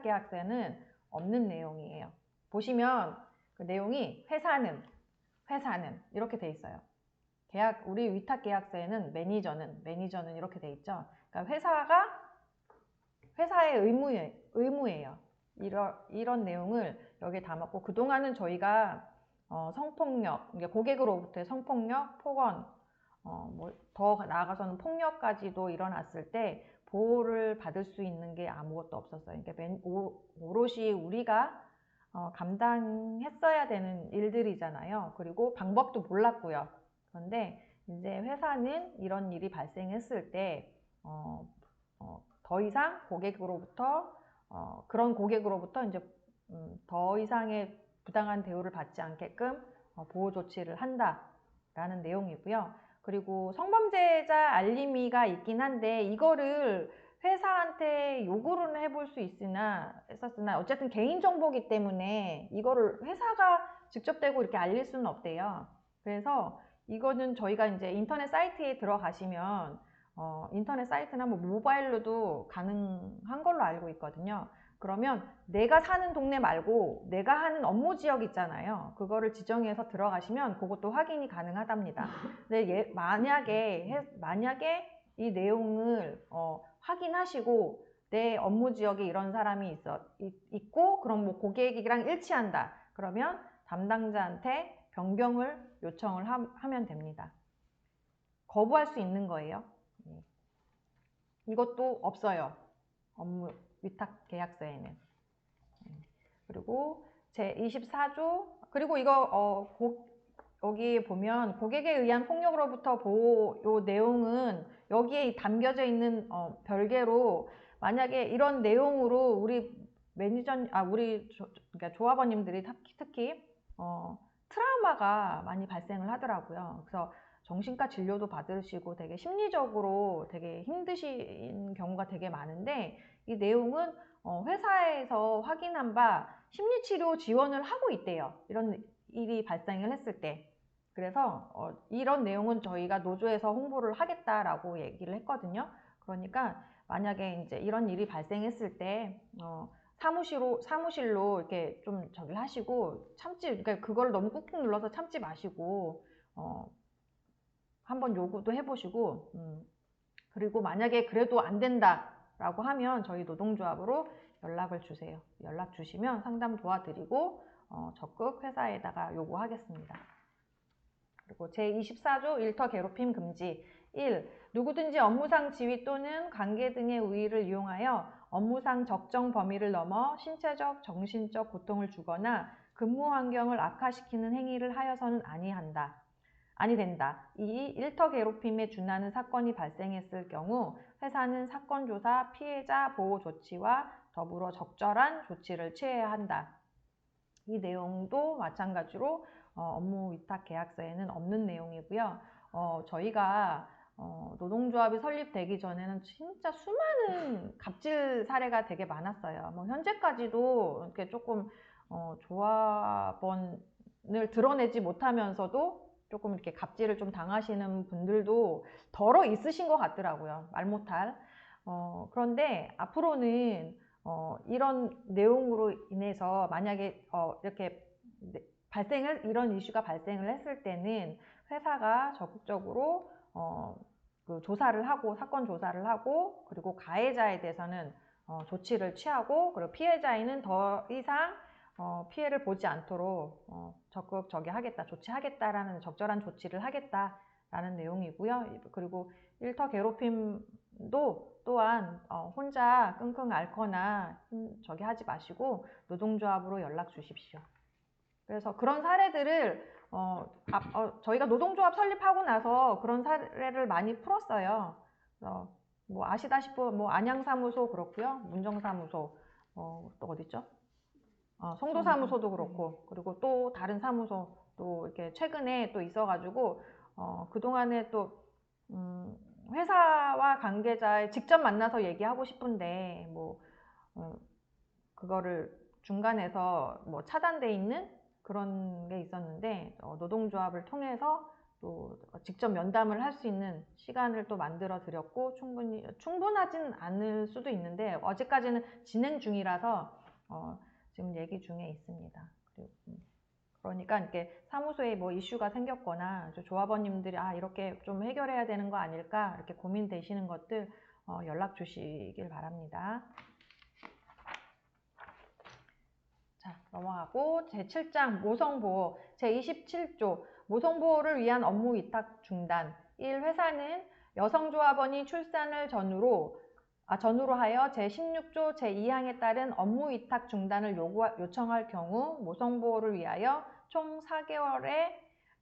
Speaker 1: 계약서에는 없는 내용이에요. 보시면 그 내용이 회사는 이렇게 돼 있어요. 우리 위탁 계약서에는 매니저는 이렇게 돼 있죠. 그러니까 회사의 의무예요. 이런 내용을 여기에 담았고, 그동안은 저희가 성폭력, 고객으로부터의 성폭력, 폭언, 더 나아가서는 폭력까지도 일어났을 때 보호를 받을 수 있는 게 아무것도 없었어요. 그러니까 오롯이 우리가 감당했어야 되는 일들이잖아요. 그리고 방법도 몰랐고요. 그런데 이제 회사는 이런 일이 발생했을 때 더 이상 그런 고객으로부터 이제 더 이상의 부당한 대우를 받지 않게끔 보호 조치를 한다라는 내용이고요. 그리고 성범죄자 알림이가 있긴 한데 이거를 회사한테 요구를 해볼 수 있으나 어쨌든 개인정보기 때문에 이거를 회사가 직접 대고 이렇게 알릴 수는 없대요. 그래서 이거는 저희가 이제 인터넷 사이트에 들어가시면 인터넷 사이트나 뭐 모바일로도 가능한 걸로 알고 있거든요. 그러면 내가 사는 동네 말고 내가 하는 업무 지역 있잖아요. 그거를 지정해서 들어가시면 그것도 확인이 가능하답니다. 근데 만약에 이 내용을 확인하시고 내 업무 지역에 이런 사람이 있고 그럼 뭐 고객이랑 일치한다. 그러면 담당자한테 변경을 요청을 하면 됩니다. 거부할 수 있는 거예요. 이것도 없어요. 업무 위탁 계약서에는. 그리고 제24조, 그리고 이거 여기 보면 고객에 의한 폭력으로부터 보호, 요 내용은 여기에 담겨져 있는 별개로, 만약에 이런 내용으로 우리 그러니까 조합원님들이 특히 트라우마가 많이 발생을 하더라고요. 그래서 정신과 진료도 받으시고 되게 심리적으로 되게 힘드신 경우가 되게 많은데, 이 내용은 회사에서 확인한 바 심리치료 지원을 하고 있대요. 이런 일이 발생을 했을 때. 그래서 이런 내용은 저희가 노조에서 홍보를 하겠다라고 얘기를 했거든요. 그러니까 만약에 이제 이런 일이 발생했을 때 사무실로 이렇게 좀 저기 하시고 그러니까 그걸 너무 꾹꾹 눌러서 참지 마시고 한번 요구도 해보시고, 그리고 만약에 그래도 안 된다라고 하면 저희 노동조합으로 연락을 주세요. 연락 주시면 상담 도와드리고 적극 회사에다가 요구하겠습니다. 그리고 제24조 일터 괴롭힘 금지. 1. 누구든지 업무상 지위 또는 관계 등의 우위를 이용하여 업무상 적정 범위를 넘어 신체적, 정신적 고통을 주거나 근무 환경을 악화시키는 행위를 하여서는 아니 된다. 2. 일터 괴롭힘에 준하는 사건이 발생했을 경우 회사는 사건 조사, 피해자 보호 조치와 더불어 적절한 조치를 취해야 한다. 이 내용도 마찬가지로 업무 위탁 계약서에는 없는 내용이고요. 저희가 노동조합이 설립되기 전에는 진짜 수많은 갑질 사례가 되게 많았어요. 뭐 현재까지도 이렇게 조금 조합원을 드러내지 못하면서도 조금 이렇게 갑질을 좀 당하시는 분들도 덜어 있으신 것 같더라고요. 말 못할. 그런데 앞으로는 이런 내용으로 인해서 만약에 이렇게 이런 이슈가 발생을 했을 때는 회사가 적극적으로 그 조사를 하고, 사건 조사를 하고, 그리고 가해자에 대해서는 조치를 취하고, 그리고 피해자에는 더 이상 피해를 보지 않도록 적극 조치하겠다라는 적절한 조치를 하겠다라는 내용이고요. 그리고 일터 괴롭힘도 또한 혼자 끙끙 앓거나 저기 하지 마시고 노동조합으로 연락 주십시오. 그래서 그런 사례들을 저희가 노동조합 설립하고 나서 그런 사례를 많이 풀었어요. 뭐 아시다시피 뭐 안양사무소 그렇고요, 문정사무소, 또 어디죠? 송도사무소도 그렇고, 그리고 또 다른 사무소 또 이렇게 최근에 또 있어가지고 그동안에 또 회사와 관계자에 직접 만나서 얘기하고 싶은데 뭐 그거를 중간에서 뭐 차단돼 있는 그런 게 있었는데, 노동조합을 통해서 또 직접 면담을 할 수 있는 시간을 또 만들어 드렸고, 충분하진 않을 수도 있는데 아직까지는 진행 중이라서 지금 얘기 중에 있습니다. 그러니까 이렇게 사무소에 뭐 이슈가 생겼거나 조합원님들이 이렇게 좀 해결해야 되는 거 아닐까 이렇게 고민되시는 것들 연락 주시길 바랍니다. 자, 넘어가고 제7장 모성보호. 제27조 모성보호를 위한 업무 위탁 중단. 1. 회사는 여성조합원이 출산을 전후로 하여 제16조 제2항에 따른 업무 위탁 중단을 요청할 경우 모성보호를 위하여 총 4개월의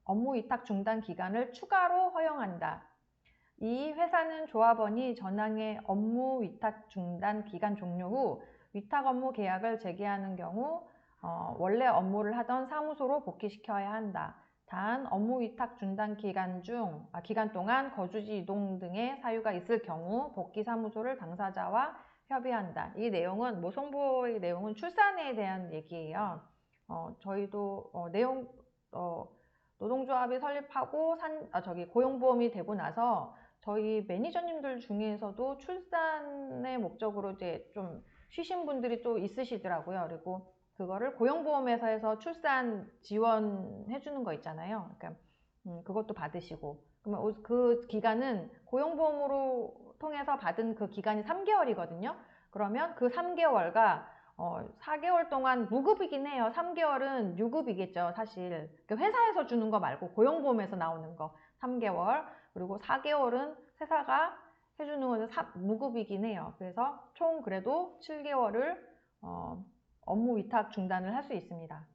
Speaker 1: 업무 위탁 중단 기간을 추가로 허용한다. 2. 회사는 조합원이 전항의 업무 위탁 중단 기간 종료 후 위탁 업무 계약을 재개하는 경우 원래 업무를 하던 사무소로 복귀시켜야 한다. 단 업무 위탁 중단 기간 동안 거주지 이동 등의 사유가 있을 경우 복귀 사무소를 당사자와 협의한다. 이 내용은 모성보호의 내용은 출산에 대한 얘기예요. 저희도 노동조합이 설립하고 고용보험이 되고 나서 저희 매니저님들 중에서도 출산의 목적으로 이제 좀 쉬신 분들이 또 있으시더라고요. 그리고 그거를 고용보험회사에서 출산 지원해 주는 거 있잖아요. 그러니까 그것도 받으시고, 그러면 그 기간은 고용보험으로 통해서 받은 그 기간이 3개월이거든요. 그러면 그 3개월과 4개월 동안 무급이긴 해요. 3개월은 유급이겠죠, 사실. 회사에서 주는 거 말고 고용보험에서 나오는 거 3개월, 그리고 4개월은 회사가 해주는 거는 무급이긴 해요. 그래서 총 그래도 7개월을 업무 위탁 중단을 할 수 있습니다.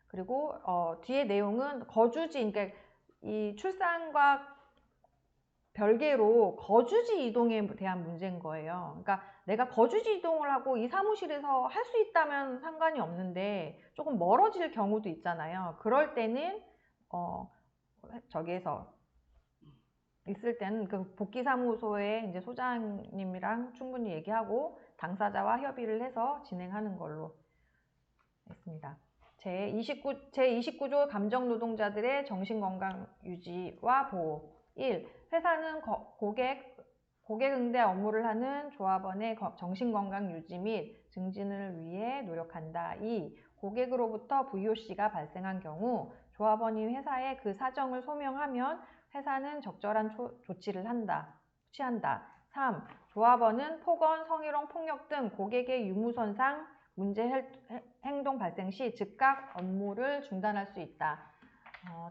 Speaker 1: 그리고 뒤에 내용은 거주지, 그러니까 이 출산과 별개로 거주지 이동에 대한 문제인 거예요. 그러니까 내가 거주지 이동을 하고 이 사무실에서 할 수 있다면 상관이 없는데 조금 멀어질 경우도 있잖아요. 그럴 때는 저기에서 있을 때는 그 복귀사무소에 이제 소장님이랑 충분히 얘기하고 당사자와 협의를 해서 진행하는 걸로 했습니다. 제29조 감정노동자들의 정신건강 유지와 보호. 1. 회사는 고객 응대 업무를 하는 조합원의 정신건강 유지 및 증진을 위해 노력한다. 2. 고객으로부터 VOC가 발생한 경우 조합원이 회사에 그 사정을 소명하면 회사는 적절한 조치를 취한다. 3. 조합원은 폭언, 성희롱, 폭력 등 고객의 유무손상, 문제 행동 발생 시 즉각 업무를 중단할 수 있다.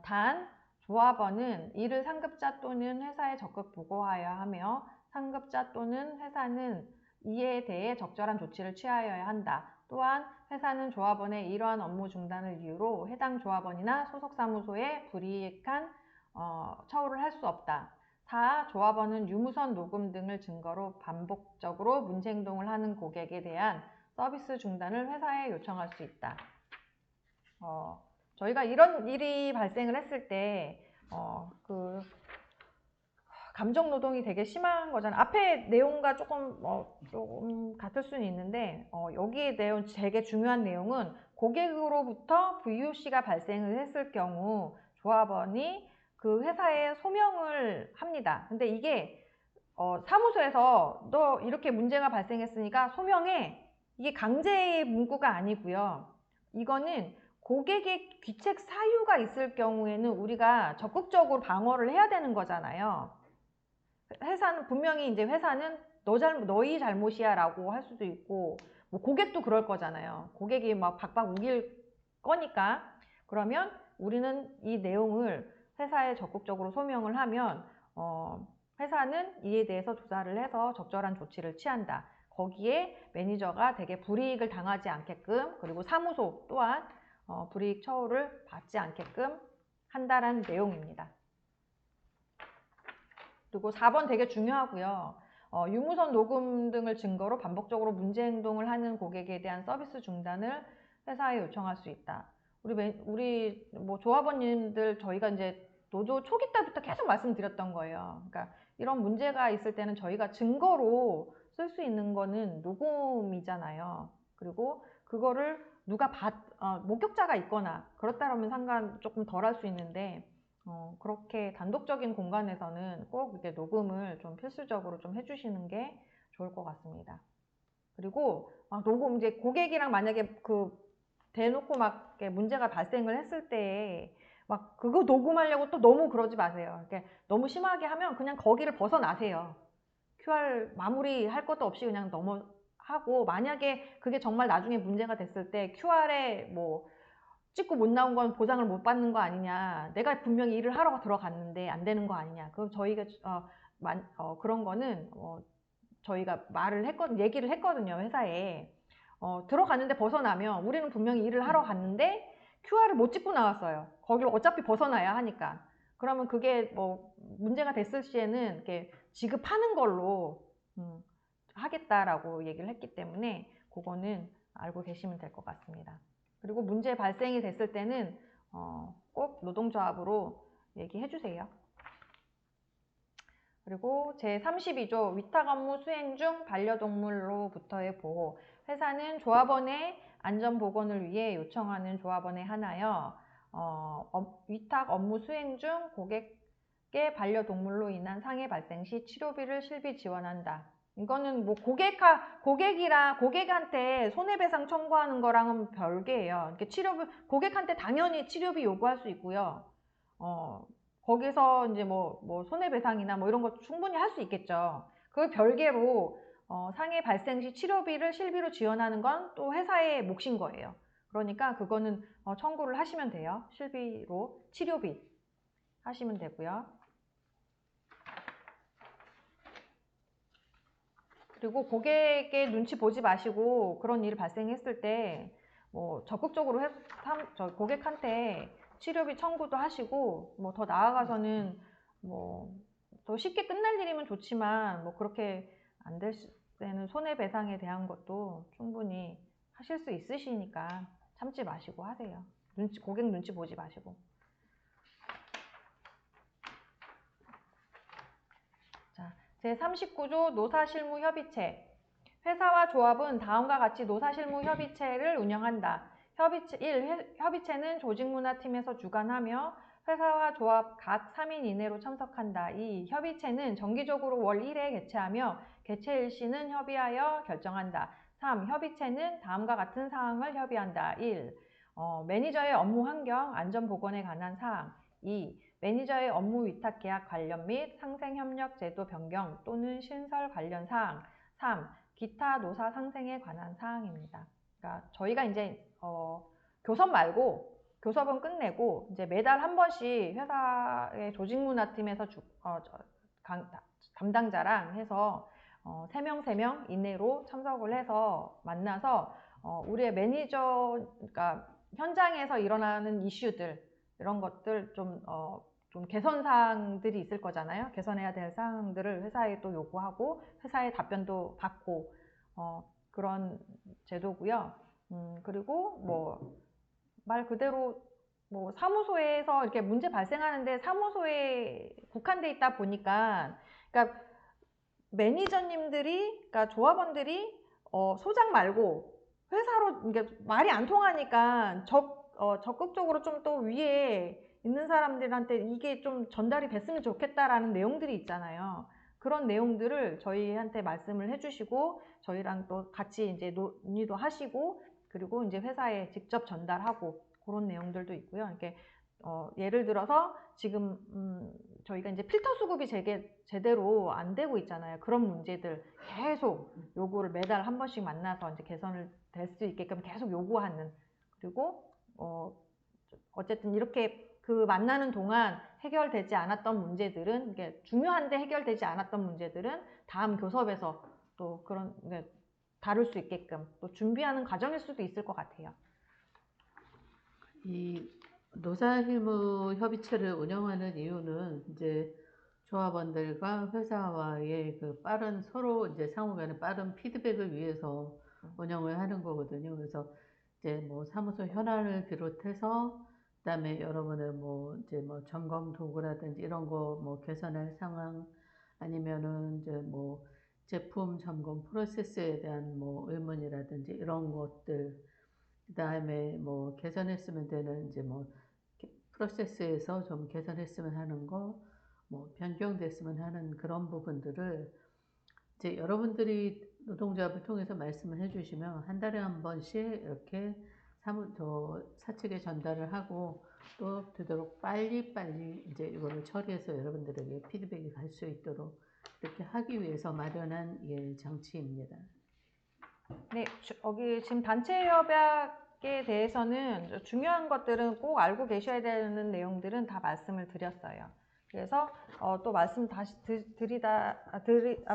Speaker 1: 단, 조합원은 이를 상급자 또는 회사에 적극 보고하여야 하며 상급자 또는 회사는 이에 대해 적절한 조치를 취하여야 한다. 또한 회사는 조합원의 이러한 업무 중단을 이유로 해당 조합원이나 소속사무소에 불이익한 처우를 할 수 없다. 4. 조합원은 유무선 녹음 등을 증거로 반복적으로 문제 행동을 하는 고객에 대한 서비스 중단을 회사에 요청할 수 있다. 저희가 이런 일이 발생을 했을 때, 감정 노동이 되게 심한 거잖아요. 앞에 내용과 조금 같을 수는 있는데, 여기에 대한 되게 중요한 내용은 고객으로부터 VOC가 발생을 했을 경우 조합원이 그 회사에 소명을 합니다. 근데 이게 사무소에서 너 이렇게 문제가 발생했으니까 소명해. 이게 강제의 문구가 아니고요. 이거는 고객의 귀책 사유가 있을 경우에는 우리가 적극적으로 방어를 해야 되는 거잖아요. 회사는 분명히 이제 회사는 너희 잘못이야 라고 할 수도 있고, 뭐 고객도 그럴 거잖아요. 고객이 막 박박 우길 거니까. 그러면 우리는 이 내용을 회사에 적극적으로 소명을 하면 회사는 이에 대해서 조사를 해서 적절한 조치를 취한다. 거기에 매니저가 되게 불이익을 당하지 않게끔, 그리고 사무소 또한 불이익 처우를 받지 않게끔 한다라는 내용입니다. 그리고 4번 되게 중요하고요. 유무선 녹음 등을 증거로 반복적으로 문제 행동을 하는 고객에 대한 서비스 중단을 회사에 요청할 수 있다. 우리 뭐 조합원님들 저희가 이제 노조 초기 때부터 계속 말씀드렸던 거예요. 그러니까 이런 문제가 있을 때는 저희가 증거로 쓸 수 있는 거는 녹음이잖아요. 그리고 그거를 누가 목격자가 있거나 그렇다면 조금 덜 할 수 있는데, 그렇게 단독적인 공간에서는 꼭 이렇게 녹음을 좀 필수적으로 좀 해주시는 게 좋을 것 같습니다. 그리고 녹음 이제 고객이랑 만약에 대놓고 막 문제가 발생을 했을 때 막 그거 녹음하려고 또 너무 그러지 마세요. 이렇게 너무 심하게 하면 그냥 거기를 벗어나세요. QR 마무리할 것도 없이 그냥 넘어하고, 만약에 그게 정말 나중에 문제가 됐을 때 QR에 뭐 찍고 못 나온 건 보상을 못 받는 거 아니냐, 내가 분명히 일을 하러 들어갔는데 안 되는 거 아니냐, 그럼 저희가 그런 거는 저희가 얘기를 했거든요, 회사에. 들어갔는데 벗어나면 우리는 분명히 일을 하러 갔는데 QR을 못 찍고 나왔어요. 거기를 어차피 벗어나야 하니까. 그러면 그게 뭐 문제가 됐을 시에는 이렇게 지급하는 걸로 하겠다라고 얘기를 했기 때문에 그거는 알고 계시면 될 것 같습니다. 그리고 문제 발생이 됐을 때는 꼭 노동조합으로 얘기해 주세요. 그리고 제32조 위탁 업무 수행 중 반려동물로부터의 보호. 회사는 조합원의 안전보건을 위해 요청하는 조합원에 한하여 위탁 업무 수행 중 고객의 반려동물로 인한 상해 발생 시 치료비를 실비 지원한다. 이거는 뭐 고객한테 손해배상 청구하는 거랑은 별개예요. 고객한테 당연히 치료비 요구할 수 있고요. 거기서 이제 뭐 손해배상이나 뭐 이런 거 충분히 할 수 있겠죠. 그걸 별개로 상해 발생 시 치료비를 실비로 지원하는 건 또 회사의 몫인 거예요. 그러니까 그거는 청구를 하시면 돼요. 실비로 치료비 하시면 되고요. 그리고 고객의 눈치 보지 마시고 그런 일이 발생했을 때 뭐 적극적으로 고객한테 치료비 청구도 하시고 뭐 더 나아가서는 뭐 더 쉽게 끝날 일이면 좋지만 뭐 그렇게 안 될 때는 손해배상에 대한 것도 충분히 하실 수 있으시니까 참지 마시고 하세요. 고객 눈치 보지 마시고. 자, 제39조 노사실무협의체. 회사와 조합은 다음과 같이 노사실무협의체를 운영한다. 1. 협의체는 조직문화팀에서 주관하며 회사와 조합 각 3인 이내로 참석한다. 2. 협의체는 정기적으로 월 1회 개최하며 개최 일시는 협의하여 결정한다. 3. 협의체는 다음과 같은 사항을 협의한다. 1. 매니저의 업무 환경, 안전보건에 관한 사항. 2. 매니저의 업무 위탁 계약 관련 및 상생협력 제도 변경 또는 신설 관련 사항. 3. 기타 노사 상생에 관한 사항입니다. 그러니까 저희가 이제 교섭 말고 교섭은 끝내고 이제 매달 한 번씩 회사의 조직문화팀에서 담당자랑 해서 3명 이내로 참석을 해서 만나서 우리의 매니저, 그러니까 현장에서 일어나는 이슈들 이런 것들 좀 개선 사항들이 있을 거잖아요. 개선해야 될 사항들을 회사에 또 요구하고 회사의 답변도 받고 그런 제도고요. 그리고 뭐 말 그대로 뭐 사무소에서 이렇게 문제 발생하는데 사무소에 국한돼 있다 보니까 그러니까 매니저님들이 그러니까 조합원들이 소장 말고 회사로 이게 말이 안 통하니까 적극적으로 좀 또 위에 있는 사람들한테 이게 좀 전달이 됐으면 좋겠다라는 내용들이 있잖아요. 그런 내용들을 저희한테 말씀을 해주시고 저희랑 또 같이 이제 논의도 하시고 그리고 이제 회사에 직접 전달하고 그런 내용들도 있고요. 이렇게 예를 들어서 지금 저희가 이제 필터 수급이 제대로 안 되고 있잖아요. 그런 문제들 계속 요구를 매달 한 번씩 만나서 이제 개선을 될 수 있게끔 계속 요구하는 그리고 어쨌든 이렇게 그 만나는 동안 해결되지 않았던 문제들은 이게 중요한데 해결되지 않았던 문제들은 다음 교섭에서 또 그런 다룰 수 있게끔 또 준비하는 과정일 수도 있을 것 같아요.
Speaker 2: 이 노사실무 협의체를 운영하는 이유는 이제 조합원들과 회사와의 그 빠른 서로 이제 상호간의 빠른 피드백을 위해서 운영을 하는 거거든요. 그래서 이제 뭐 사무소 현안을 비롯해서 그다음에 여러분의 뭐 이제 뭐 점검 도구라든지 이런 거 뭐 개선할 상황 아니면은 이제 뭐 제품 점검 프로세스에 대한 뭐 의문이라든지 이런 것들 그다음에 뭐 개선했으면 되는 이제 뭐 프로세스에서 좀 개선했으면 하는 거, 뭐 변경됐으면 하는 그런 부분들을 이제 여러분들이 노동조합을 통해서 말씀을 해주시면 한 달에 한 번씩 이렇게 사측에 전달을 하고 또 되도록 빨리 이제 이거를 처리해서 여러분들에게 피드백이 갈 수 있도록 이렇게 하기 위해서 마련한 장치입니다.
Speaker 1: 네, 여기 지금 단체 협약에 대해서는 중요한 것들은 꼭 알고 계셔야 되는 내용들은 다 말씀을 드렸어요. 그래서 또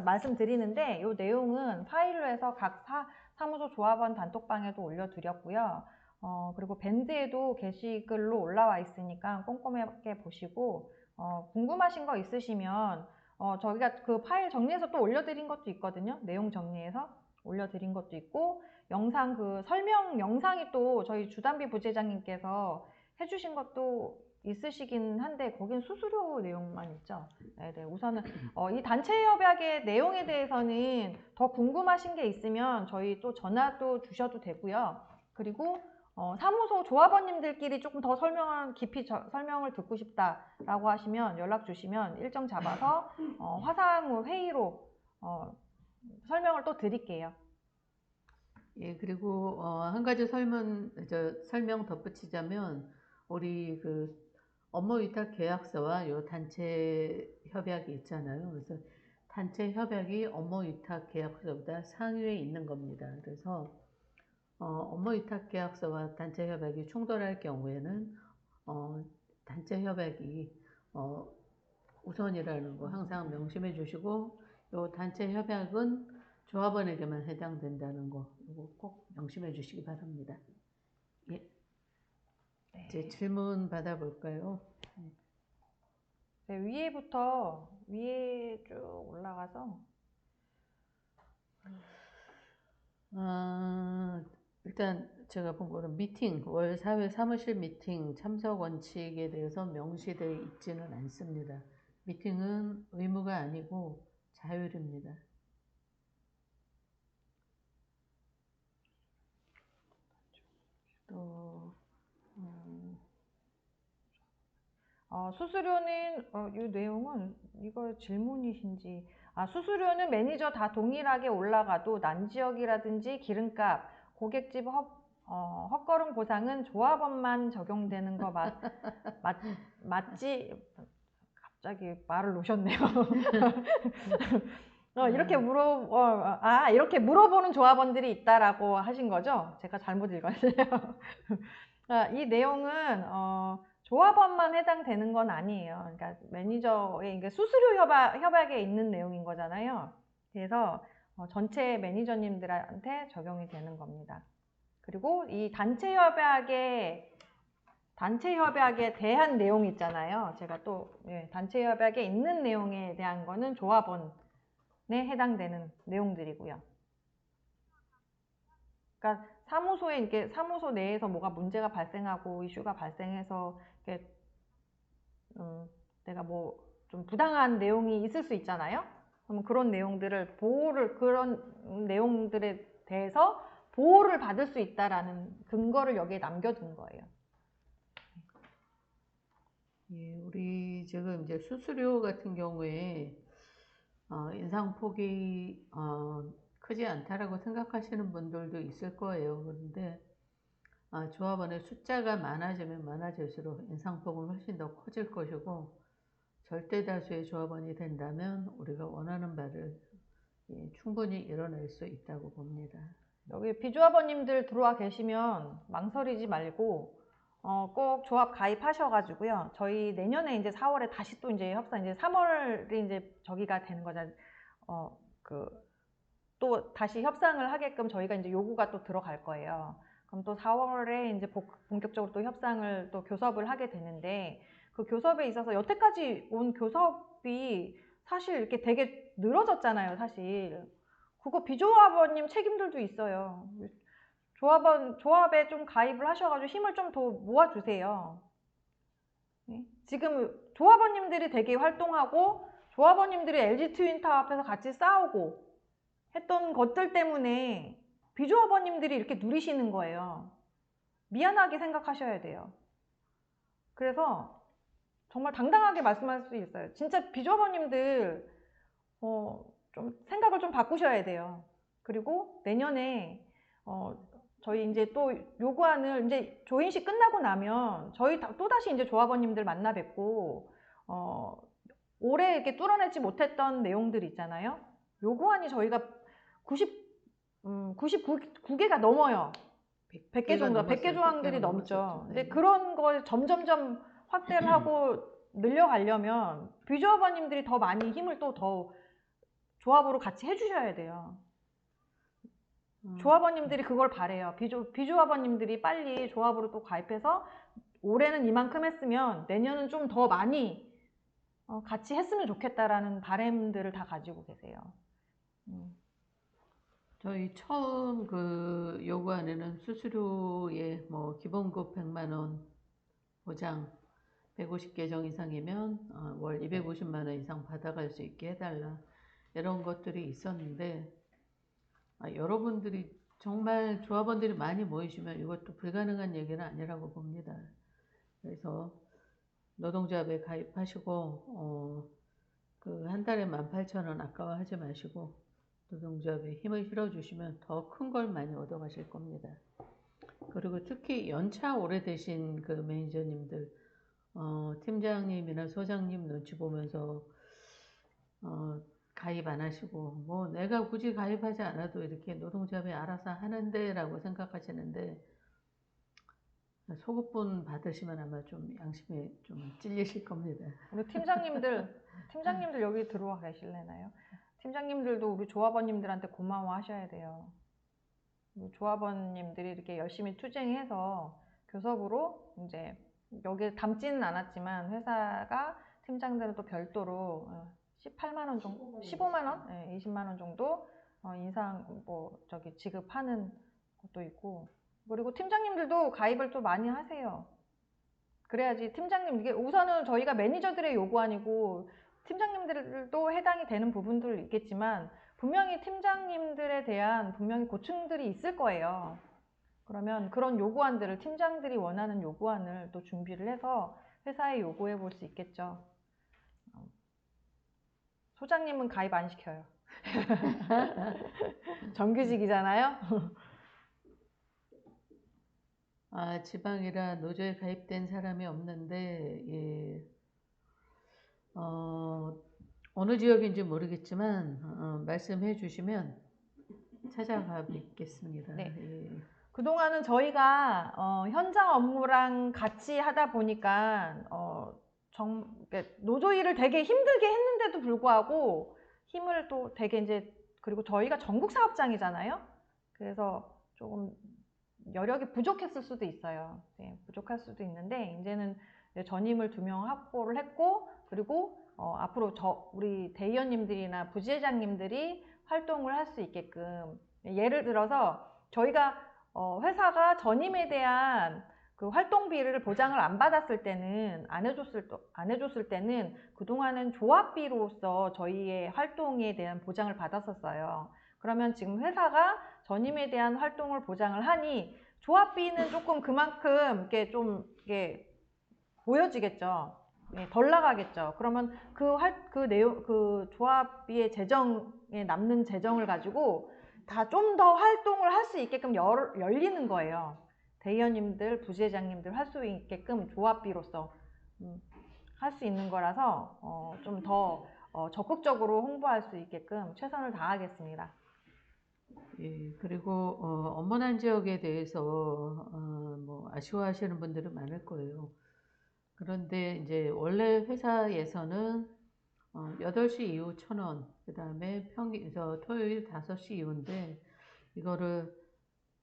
Speaker 1: 말씀드리는데 이 내용은 파일로 해서 각 사무소 조합원 단톡방에도 올려드렸고요. 그리고 밴드에도 게시글로 올라와 있으니까 꼼꼼하게 보시고 궁금하신 거 있으시면 저희가 그 파일 정리해서 또 올려드린 것도 있거든요. 내용 정리해서 올려드린 것도 있고 영상 그 설명 영상이 또 저희 주담비 부재장님께서 해주신 것도 있으시긴 한데 거긴 수수료 내용만 있죠. 네, 우선은 이 단체 협약의 내용에 대해서는 더 궁금하신 게 있으면 저희 또 전화도 주셔도 되고요. 그리고 사무소 조합원님들끼리 조금 더 깊이 설명을 듣고 싶다라고 하시면 연락 주시면 일정 잡아서 화상 회의로 설명을 또 드릴게요.
Speaker 2: 예, 그리고 한 가지 설명 덧붙이자면 우리 그 업무 위탁 계약서와 요 단체 협약이 있잖아요. 그래서 단체 협약이 업무 위탁 계약서보다 상위에 있는 겁니다. 그래서 업무 위탁 계약서와 단체 협약이 충돌할 경우에는 단체 협약이 우선이라는 거 항상 명심해 주시고, 요 단체 협약은 조합원에게만 해당된다는 거 이거 꼭 명심해 주시기 바랍니다. 예. 이제 질문 받아볼까요?
Speaker 1: 네, 위에 쭉 올라가서
Speaker 2: 일단 제가 본 거는 월 사회 사무실 미팅 참석 원칙에 대해서 명시되어 있지는 않습니다. 미팅은 의무가 아니고 자율입니다. 또
Speaker 1: 수수료는 이 내용은 이거 질문이신지 수수료는 매니저 다 동일하게 올라가도 난지역이라든지 기름값, 고객집 헛걸음 보상은 조합원만 적용되는 거 맞지? 갑자기 말을 놓으셨네요. 이렇게 물어보는 조합원들이 있다라고 하신 거죠? 제가 잘못 읽었네요. 이 내용은 조합원만 해당되는 건 아니에요. 그러니까 매니저의 수수료 협약에 있는 내용인 거잖아요. 그래서 전체 매니저님들한테 적용이 되는 겁니다. 그리고 이 단체 협약에 대한 내용 있잖아요. 제가 또 단체 협약에 있는 내용에 대한 거는 조합원에 해당되는 내용들이고요. 그러니까 사무소 내에서 뭐가 문제가 발생하고 이슈가 발생해서 내가 뭐 좀 부당한 내용이 있을 수 있잖아요. 그러면 그런 내용들에 대해서 보호를 받을 수 있다라는 근거를 여기에 남겨둔 거예요.
Speaker 2: 예, 우리 지금 이제 수수료 같은 경우에 인상폭이 크지 않다라고 생각하시는 분들도 있을 거예요. 그런데 조합원의 숫자가 많아지면 많아질수록 인상폭은 훨씬 더 커질 것이고, 절대 다수의 조합원이 된다면 우리가 원하는 바를 충분히 이뤄낼 수 있다고 봅니다.
Speaker 1: 여기 비조합원님들 들어와 계시면 망설이지 말고 꼭 조합 가입하셔가지고요. 저희 내년에 이제 4월에 다시 또 이제 협상, 이제 3월이 이제 저기가 되는 거잖아요. 또 다시 협상을 하게끔 저희가 이제 요구가 또 들어갈 거예요. 그럼 또 4월에 이제 본격적으로 또 협상을 또 교섭을 하게 되는데, 그 교섭에 있어서 여태까지 온 교섭이 사실 이렇게 되게 늘어졌잖아요, 사실. 그거 비조합원님 책임들도 있어요. 조합에 좀 가입을 하셔가지고 힘을 좀 더 모아주세요. 지금 조합원님들이 되게 활동하고, 조합원님들이 LG 트윈타워 앞에서 같이 싸우고 했던 것들 때문에 비조합원님들이 이렇게 누리시는 거예요. 미안하게 생각하셔야 돼요. 그래서 정말 당당하게 말씀할 수 있어요. 진짜 비조합원님들 좀 생각을 좀 바꾸셔야 돼요. 그리고 내년에 저희 이제 또 요구안을 이제 조인식 끝나고 나면 저희 또다시 이제 조합원님들 만나 뵙고 올해 이렇게 뚫어내지 못했던 내용들 있잖아요. 요구안이 저희가 99개가 넘어요. 100개 정도, 100개 조항들이 넘죠. 근데 그런 걸 점점점 확대를 하고 늘려가려면 비조합원님들이 더 많이 힘을 또 더 조합으로 같이 해주셔야 돼요. 조합원님들이 그걸 바래요. 비조합원님들이 빨리 조합으로 또 가입해서 올해는 이만큼 했으면 내년은 좀 더 많이 같이 했으면 좋겠다라는 바람들을 다 가지고 계세요.
Speaker 2: 저희 처음 그 요구안에는 수수료의 뭐 기본급 100만 원 보장, 150계정 이상이면 월 250만 원 이상 받아갈 수 있게 해달라, 이런 것들이 있었는데, 여러분들이 정말 조합원들이 많이 모이시면 이것도 불가능한 얘기는 아니라고 봅니다. 그래서 노동조합에 가입하시고 그 한 달에 18,000원 아까워하지 마시고 노동조합에 힘을 실어주시면 더 큰 걸 많이 얻어가실 겁니다. 그리고 특히 연차 오래되신 그 매니저님들, 팀장님이나 소장님 눈치 보면서 가입 안 하시고 뭐 내가 굳이 가입하지 않아도 이렇게 노동조합이 알아서 하는데라고 생각하시는데 소급분 받으시면 아마 좀 양심에 좀 찔리실 겁니다.
Speaker 1: 우리 팀장님들 여기 들어와 계실래나요? 팀장님들도 우리 조합원님들한테 고마워하셔야 돼요. 우리 조합원님들이 이렇게 열심히 투쟁해서 교섭으로 이제 여기에 담지는 않았지만 회사가 팀장들은 또 별도로 18만 원 정도, 15만 원, 20만 원 정도 인상 뭐 저기 지급하는 것도 있고, 그리고 팀장님들도 가입을 또 많이 하세요. 그래야지 팀장님, 이게 우선은 저희가 매니저들의 요구안이고 팀장님들도 해당이 되는 부분들 있겠지만 분명히 팀장님들에 대한 분명히 고충들이 있을 거예요. 그러면 그런 요구안들을 팀장들이 원하는 요구안을 또 준비를 해서 회사에 요구해 볼 수 있겠죠. 소장님은 가입 안 시켜요. 정규직이잖아요.
Speaker 2: 지방이라 노조에 가입된 사람이 없는데, 예, 어느 지역인지 모르겠지만, 말씀해 주시면 찾아가 뵙겠습니다.
Speaker 1: 네.
Speaker 2: 예.
Speaker 1: 그동안은 저희가 현장 업무랑 같이 하다 보니까 노조 일을 되게 힘들게 했는데도 불구하고 힘을 또 되게 이제, 그리고 저희가 전국 사업장이잖아요. 그래서 조금 여력이 부족했을 수도 있어요. 네, 부족할 수도 있는데 이제는 전임을 2명 확보를 했고, 그리고 앞으로 우리 대의원님들이나 부지회장님들이 활동을 할 수 있게끔, 예를 들어서 저희가 회사가 전임에 대한 그 활동비를 보장을 안 받았을 때는, 안 해줬을 때는 그동안은 조합비로서 저희의 활동에 대한 보장을 받았었어요. 그러면 지금 회사가 전임에 대한 활동을 보장을 하니 조합비는 조금 그만큼 이렇게 좀 이게 보여지겠죠. 덜 나가겠죠. 그러면 그 조합비의 재정에 남는 재정을 가지고 다 좀 더 활동을 할 수 있게끔 열리는 거예요. 대의원님들, 부지회장님들 할 수 있게끔 조합비로서 할 수 있는 거라서 좀 더 적극적으로 홍보할 수 있게끔 최선을 다하겠습니다.
Speaker 2: 예, 그리고 업무난 지역에 대해서 뭐 아쉬워하시는 분들은 많을 거예요. 그런데 이제 원래 회사에서는 8시 이후 1,000원, 그 다음에 토요일 5시 이후인데, 이거를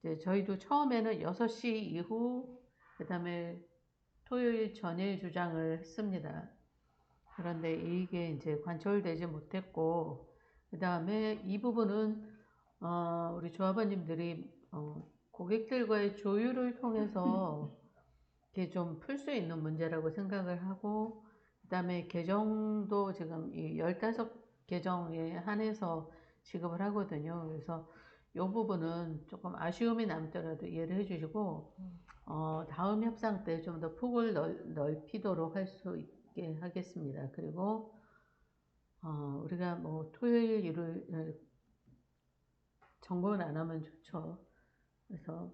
Speaker 2: 이제 저희도 처음에는 6시 이후, 그 다음에 토요일 전일 주장을 했습니다. 그런데 이게 이제 관철되지 못했고, 그 다음에 이 부분은 우리 조합원님들이 고객들과의 조율을 통해서 이렇게 좀 풀 수 있는 문제라고 생각을 하고, 그 다음에 계정도 지금 이 15계정에 한해서 지급을 하거든요. 그래서 이 부분은 조금 아쉬움이 남더라도 이해를 해주시고, 다음 협상 때 좀 더 폭을 넓히도록 할 수 있게 하겠습니다. 그리고 우리가 뭐 토요일, 일요일 점검을 안 하면 좋죠. 그래서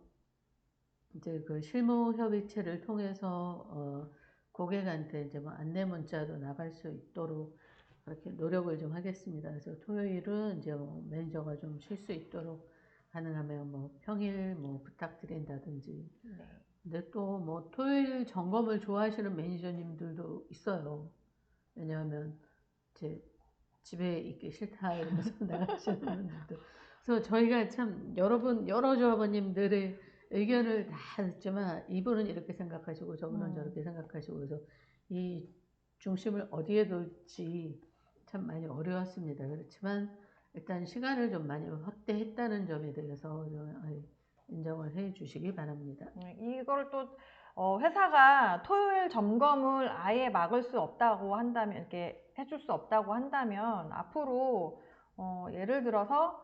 Speaker 2: 이제 그 실무협의체를 통해서 고객한테 이제 뭐 안내 문자도 나갈 수 있도록 그렇게 노력을 좀 하겠습니다. 그래서 토요일은 이제 뭐 매니저가 좀 쉴 수 있도록 가능하면 뭐 평일 뭐 부탁드린다든지.
Speaker 1: 네.
Speaker 2: 근데 또 뭐 토요일 점검을 좋아하시는 매니저님들도 있어요. 왜냐하면 이제 집에 있기 싫다 이러면서 나가시는 분들도. 그래서 저희가 참 여러 조합원님들의 의견을 다 듣지만 이분은 이렇게 생각하시고 저분은 저렇게 생각하시고, 그래서 이 중심을 어디에 둘지 참 많이 어려웠습니다. 그렇지만 일단 시간을 좀 많이 확대했다는 점에 대해서 인정을 해 주시기 바랍니다.
Speaker 1: 이걸 또 회사가 토요일 점검을 아예 막을 수 없다고 한다면, 이렇게 해줄 수 없다고 한다면 앞으로 예를 들어서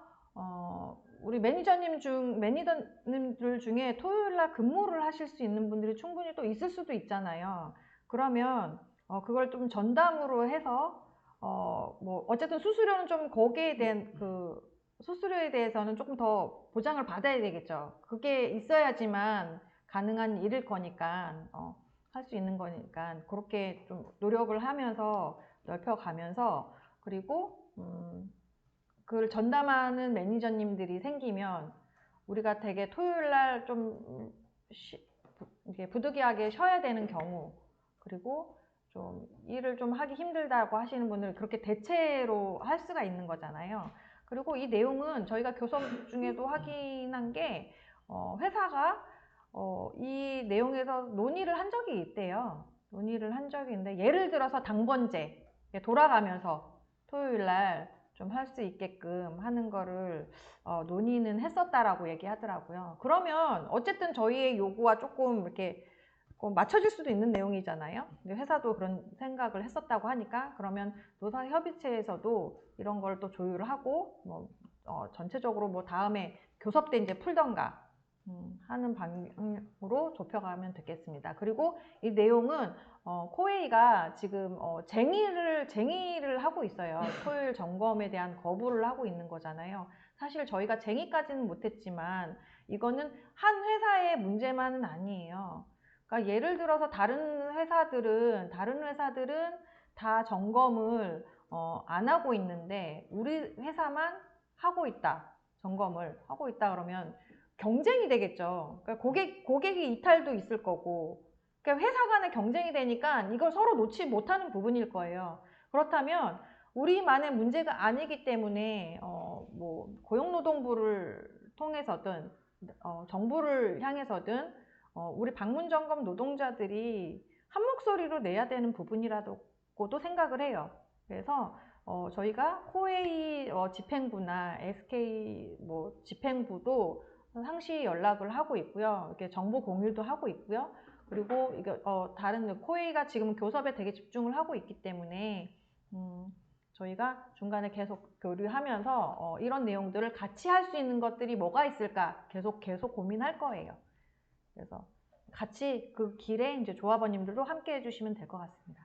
Speaker 1: 우리 매니저님들 중에 토요일 날 근무를 하실 수 있는 분들이 충분히 또 있을 수도 있잖아요. 그러면 그걸 좀 전담으로 해서 뭐 어쨌든 수수료는 좀 거기에 대한 그 수수료에 대해서는 조금 더 보장을 받아야 되겠죠. 그게 있어야지만 가능한 일일 거니까, 할 수 있는 거니까, 그렇게 좀 노력을 하면서 넓혀가면서, 그리고 그걸 전담하는 매니저님들이 생기면 우리가 되게 토요일 날 좀 이렇게 부득이하게 쉬어야 되는 경우, 그리고 좀 일을 좀 하기 힘들다고 하시는 분들은 그렇게 대체로 할 수가 있는 거잖아요. 그리고 이 내용은 저희가 교섭 중에도 확인한 게 회사가 이 내용에서 논의를 한 적이 있대요. 논의를 한 적이 있는데, 예를 들어서 당번제 돌아가면서 토요일 날 좀 할 수 있게끔 하는 거를 논의는 했었다라고 얘기하더라고요. 그러면 어쨌든 저희의 요구와 조금 이렇게 맞춰질 수도 있는 내용이잖아요. 근데 회사도 그런 생각을 했었다고 하니까, 그러면 노사협의체에서도 이런 걸 또 조율을 하고 전체적으로 뭐 다음에 교섭 때 이제 풀던가 하는 방향으로 좁혀가면 되겠습니다. 그리고 이 내용은 코웨이가 지금 쟁의를 하고 있어요. 토요일 점검에 대한 거부를 하고 있는 거잖아요. 사실 저희가 쟁의까지는 못했지만 이거는 한 회사의 문제만은 아니에요. 그러니까 예를 들어서 다른 회사들은 다 점검을 안 하고 있는데 우리 회사만 하고 있다. 점검을 하고 있다 그러면 경쟁이 되겠죠. 그러니까 고객이 이탈도 있을 거고, 그러니까 회사 간의 경쟁이 되니까 이걸 서로 놓지 못하는 부분일 거예요. 그렇다면 우리만의 문제가 아니기 때문에 뭐 고용노동부를 통해서든 정부를 향해서든 우리 방문점검 노동자들이 한 목소리로 내야 되는 부분이라고도 생각을 해요. 그래서 저희가 코웨이 집행부나 SK 뭐 집행부도 상시 연락을 하고 있고요. 이렇게 정보 공유도 하고 있고요. 그리고 이거 다른 코웨이가 지금 교섭에 되게 집중을 하고 있기 때문에 저희가 중간에 계속 교류하면서 이런 내용들을 같이 할 수 있는 것들이 뭐가 있을까 계속 고민할 거예요. 그래서 같이 그 길에 이제 조합원님들도 함께 해주시면 될 것 같습니다.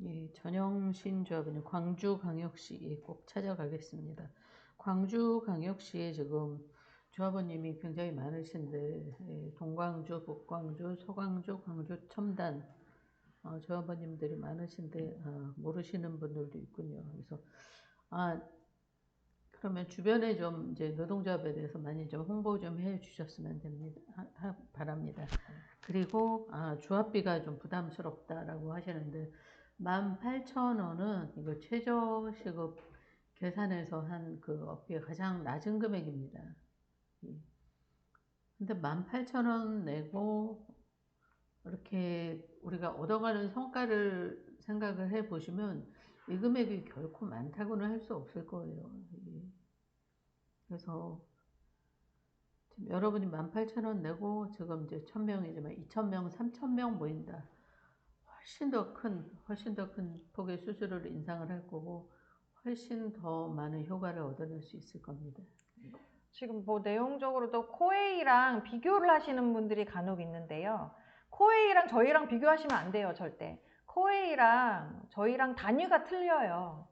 Speaker 2: 예, 전영신 조합원님, 광주광역시 꼭 찾아가겠습니다. 광주광역시에 지금 조합원님이 굉장히 많으신데, 예, 동광주, 북광주, 서광주, 광주, 첨단 조합원님들이 많으신데 모르시는 분들도 있군요. 그래서 그러면 주변에 좀 이제 노동조합에 대해서 많이 좀 홍보 좀 해주셨으면 됩니다. 바랍니다. 그리고 조합비가 좀 부담스럽다라고 하시는데 18,000원은 이거 최저시급 계산해서 한 그 업계의 가장 낮은 금액입니다. 근데 18,000원 내고 이렇게 우리가 얻어가는 성과를 생각을 해 보시면 이 금액이 결코 많다고는 할 수 없을 거예요. 그래서 지금 여러분이 18,000원 내고 지금 이제 1,000명이지만 2,000명, 3,000명 모인다. 훨씬 더 큰 폭의 수수료를 인상을 할 거고 훨씬 더 많은 효과를 얻어낼 수 있을 겁니다.
Speaker 1: 지금 뭐 내용적으로도 코웨이랑 비교를 하시는 분들이 간혹 있는데요. 코웨이랑 저희랑 비교하시면 안 돼요, 절대. 코웨이랑 저희랑 단위가 틀려요.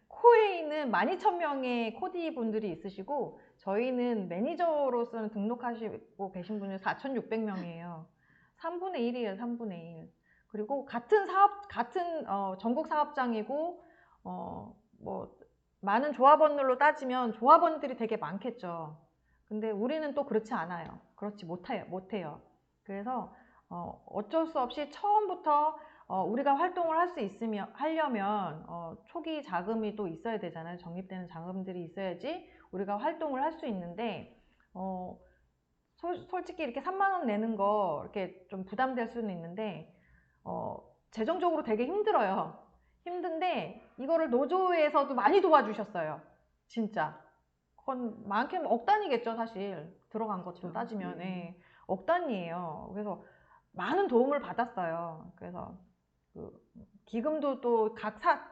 Speaker 1: 코웨이는 12,000명의 코디 분들이 있으시고 저희는 매니저로서는 등록하시고 계신 분이 4,600명이에요. 3분의 1이에요, 3분의 1. 그리고 같은 전국 사업장이고 뭐 많은 조합원들로 따지면 조합원들이 되게 많겠죠. 근데 우리는 또 그렇지 않아요. 그렇지 못해요. 그래서 어쩔 수 없이 처음부터 우리가 활동을 하려면 초기 자금이 또 있어야 되잖아요. 적립되는 자금들이 있어야지 우리가 활동을 할 수 있는데 솔직히 이렇게 3만 원 내는 거 이렇게 좀 부담될 수는 있는데 재정적으로 되게 힘들어요. 힘든데 이거를 노조에서도 많이 도와주셨어요. 진짜. 그건 많게는 억 단위겠죠, 사실. 들어간 것도 따지면. 예. 억 단위예요. 그래서 많은 도움을 받았어요. 그래서 그 기금도 또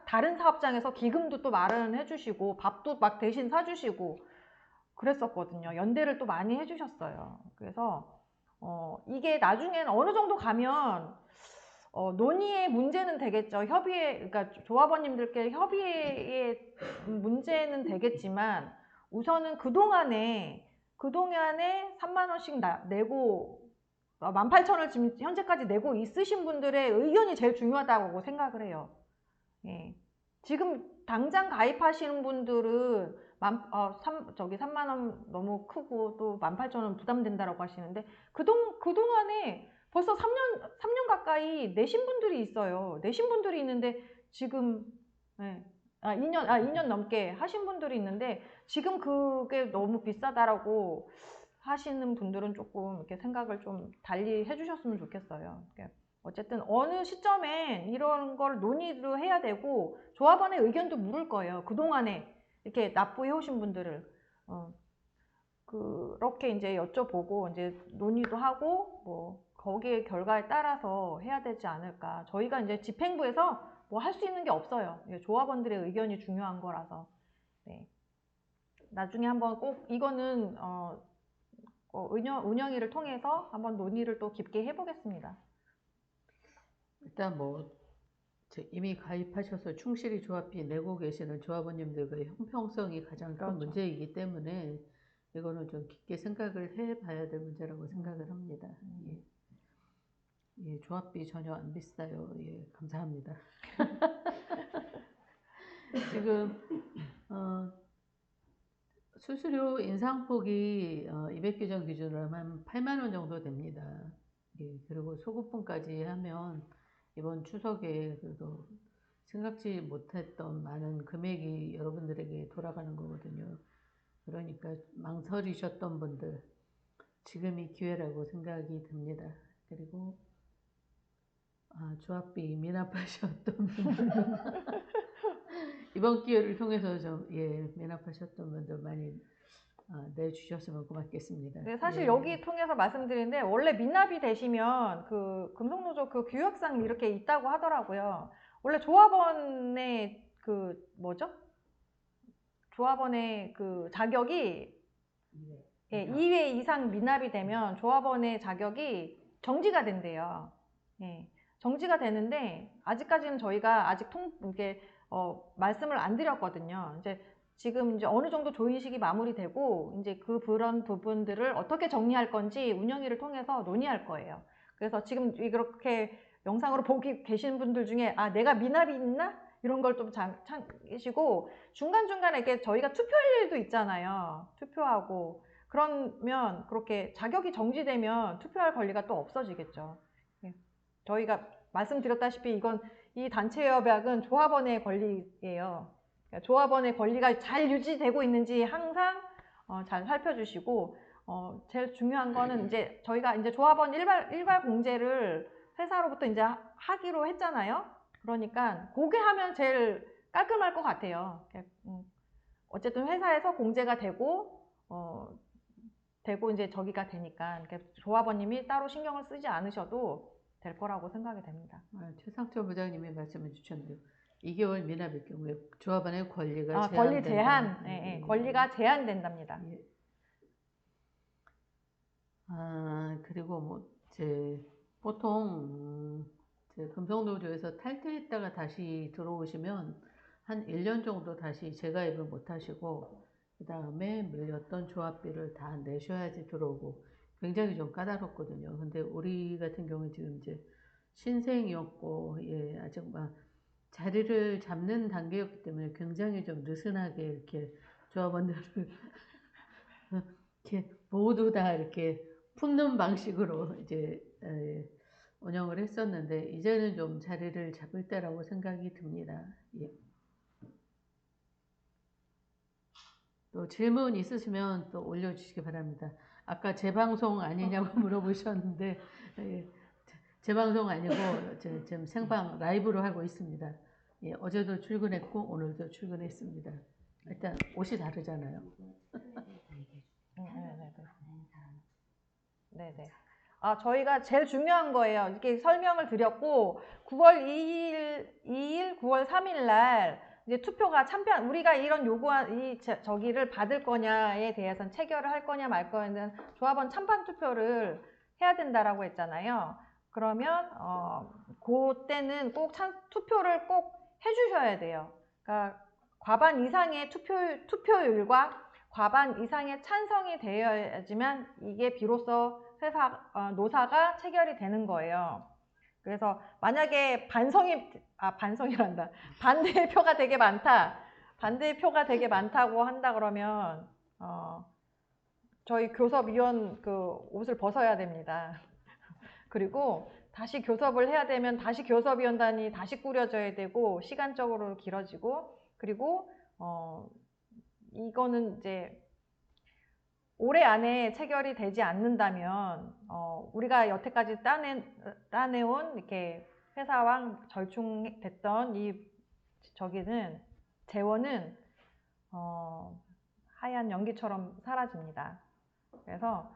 Speaker 1: 다른 사업장에서 기금도 또 마련해 주시고 밥도 막 대신 사주시고 그랬었거든요. 연대를 또 많이 해주셨어요. 그래서 이게 나중에는 어느 정도 가면 논의의 문제는 되겠죠. 그러니까 조합원님들께 협의의 문제는 되겠지만 우선은 그동안에 3만 원씩 내고 18,000원을 지금 현재까지 내고 있으신 분들의 의견이 제일 중요하다고 생각을 해요. 예. 지금 당장 가입하시는 분들은 3만 원 너무 크고 또 18,000원 부담된다라고 하시는데 그동안에 벌써 3년 가까이 내신 분들이 있어요. 내신 분들이 있는데 지금 2년 넘게 하신 분들이 있는데 지금 그게 너무 비싸다라고 하시는 분들은 조금 이렇게 생각을 좀 달리 해주셨으면 좋겠어요. 어쨌든 어느 시점에 이런 걸 논의도 해야 되고 조합원의 의견도 물을 거예요. 그동안에 이렇게 납부해 오신 분들을 그렇게 이제 여쭤보고 이제 논의도 하고 뭐 거기에 결과에 따라서 해야 되지 않을까. 저희가 이제 집행부에서 뭐 할 수 있는 게 없어요. 조합원들의 의견이 중요한 거라서. 네. 나중에 한번 꼭 이거는 운영위를 통해서 한번 논의를 또 깊게 해보겠습니다.
Speaker 2: 일단 뭐 이미 가입하셔서 충실히 조합비 내고 계시는 조합원님들의 형평성이 가장 큰 문제이기 때문에 이거는 좀 깊게 생각을 해봐야 될 문제라고 생각을 합니다. 예, 조합비 전혀 안 비싸요. 예, 감사합니다. 지금 수수료 인상폭이 200규정 기준으로 한 8만 원 정도 됩니다. 예, 그리고 소급분까지 하면 이번 추석에 그래도 생각지 못했던 많은 금액이 여러분들에게 돌아가는 거거든요. 그러니까 망설이셨던 분들 지금이 기회라고 생각이 듭니다. 그리고 조합비 미납하셨던 분들 이번 기회를 통해서 좀 미납하셨던 분들 많이 내주셨으면 고맙겠습니다.
Speaker 1: 네, 사실
Speaker 2: 예.
Speaker 1: 여기 통해서 말씀드리는데 원래 미납이 되시면 그 금속노조 그 규약상 이렇게 있다고 하더라고요. 원래 조합원의 그 뭐죠? 조합원의 그 자격이 2회 이상 미납이 되면 조합원의 자격이 정지가 된대요. 예, 정지가 되는데 아직까지는 저희가 아직 이렇게 말씀을 안 드렸거든요. 지금 이제 어느 정도 조인식이 마무리되고 이제 그런 부분들을 어떻게 정리할 건지 운영위를 통해서 논의할 거예요. 그래서 지금 이렇게 영상으로 보기 계시는 분들 중에 내가 미납이 있나? 이런 걸 좀 계시고 중간중간에 이렇게 저희가 투표할 일도 있잖아요. 투표하고 그러면 그렇게 자격이 정지되면 투표할 권리가 또 없어지겠죠. 저희가 말씀드렸다시피 이 단체협약은 조합원의 권리예요. 조합원의 권리가 잘 유지되고 있는지 항상 잘 살펴주시고 제일 중요한 거는 이제 저희가 이제 조합원 일괄 공제를 회사로부터 이제 하기로 했잖아요. 그러니까 그게 하면 제일 깔끔할 것 같아요. 어쨌든 회사에서 공제가 되고 이제 저기가 되니까 조합원님이 따로 신경을 쓰지 않으셔도 될 거라고 생각이 됩니다.
Speaker 2: 최상철 부장님이 말씀해 주셨는데요. 2개월 미납일 경우에 조합원의 권리가 제한된다.
Speaker 1: 권리 제한, 권리가 제한된답니다.
Speaker 2: 예. 그리고 뭐 보통 금속노조에서 탈퇴했다가 다시 들어오시면 한 1년 정도 다시 재가입을 못 하시고 그 다음에 밀렸던 조합비를 다 내셔야지 들어오고 굉장히 좀 까다롭거든요. 근데 우리 같은 경우는 지금 이제 신생이었고 아직 막 자리를 잡는 단계였기 때문에 굉장히 좀 느슨하게 이렇게 조합원들을 이렇게 모두 다 이렇게 품는 방식으로 이제 운영을 했었는데 이제는 좀 자리를 잡을 때라고 생각이 듭니다. 예. 또 질문 있으시면 또 올려주시기 바랍니다. 아까 재방송 아니냐고 물어보셨는데 재방송 아니고 지금 생방 라이브로 하고 있습니다. 예, 어제도 출근했고 오늘도 출근했습니다. 일단 옷이 다르잖아요.
Speaker 1: 네네. 저희가 제일 중요한 거예요. 이렇게 설명을 드렸고 9월 2일, 9월 3일 날 이제 투표가 우리가 이런 요구한 저기를 받을 거냐에 대해서는 체결을 할 거냐 말 거냐는 조합원 찬반 투표를 해야 된다라고 했잖아요. 그러면 그때는 꼭 투표를 꼭 해주셔야 돼요. 그러니까 과반 이상의 투표율과 과반 이상의 찬성이 되어야지만 이게 비로소 노사가 체결이 되는 거예요. 그래서 만약에 반성이란다. 반대의 표가 되게 많다. 반대의 표가 되게 많다고 한다 그러면 저희 교섭위원 그 옷을 벗어야 됩니다. 그리고 다시 교섭을 해야 되면 다시 교섭위원단이 다시 꾸려져야 되고 시간적으로 길어지고 그리고 이거는 이제 올해 안에 체결이 되지 않는다면 우리가 여태까지 따내온 이렇게 회사와 절충됐던 이 재원은 하얀 연기처럼 사라집니다. 그래서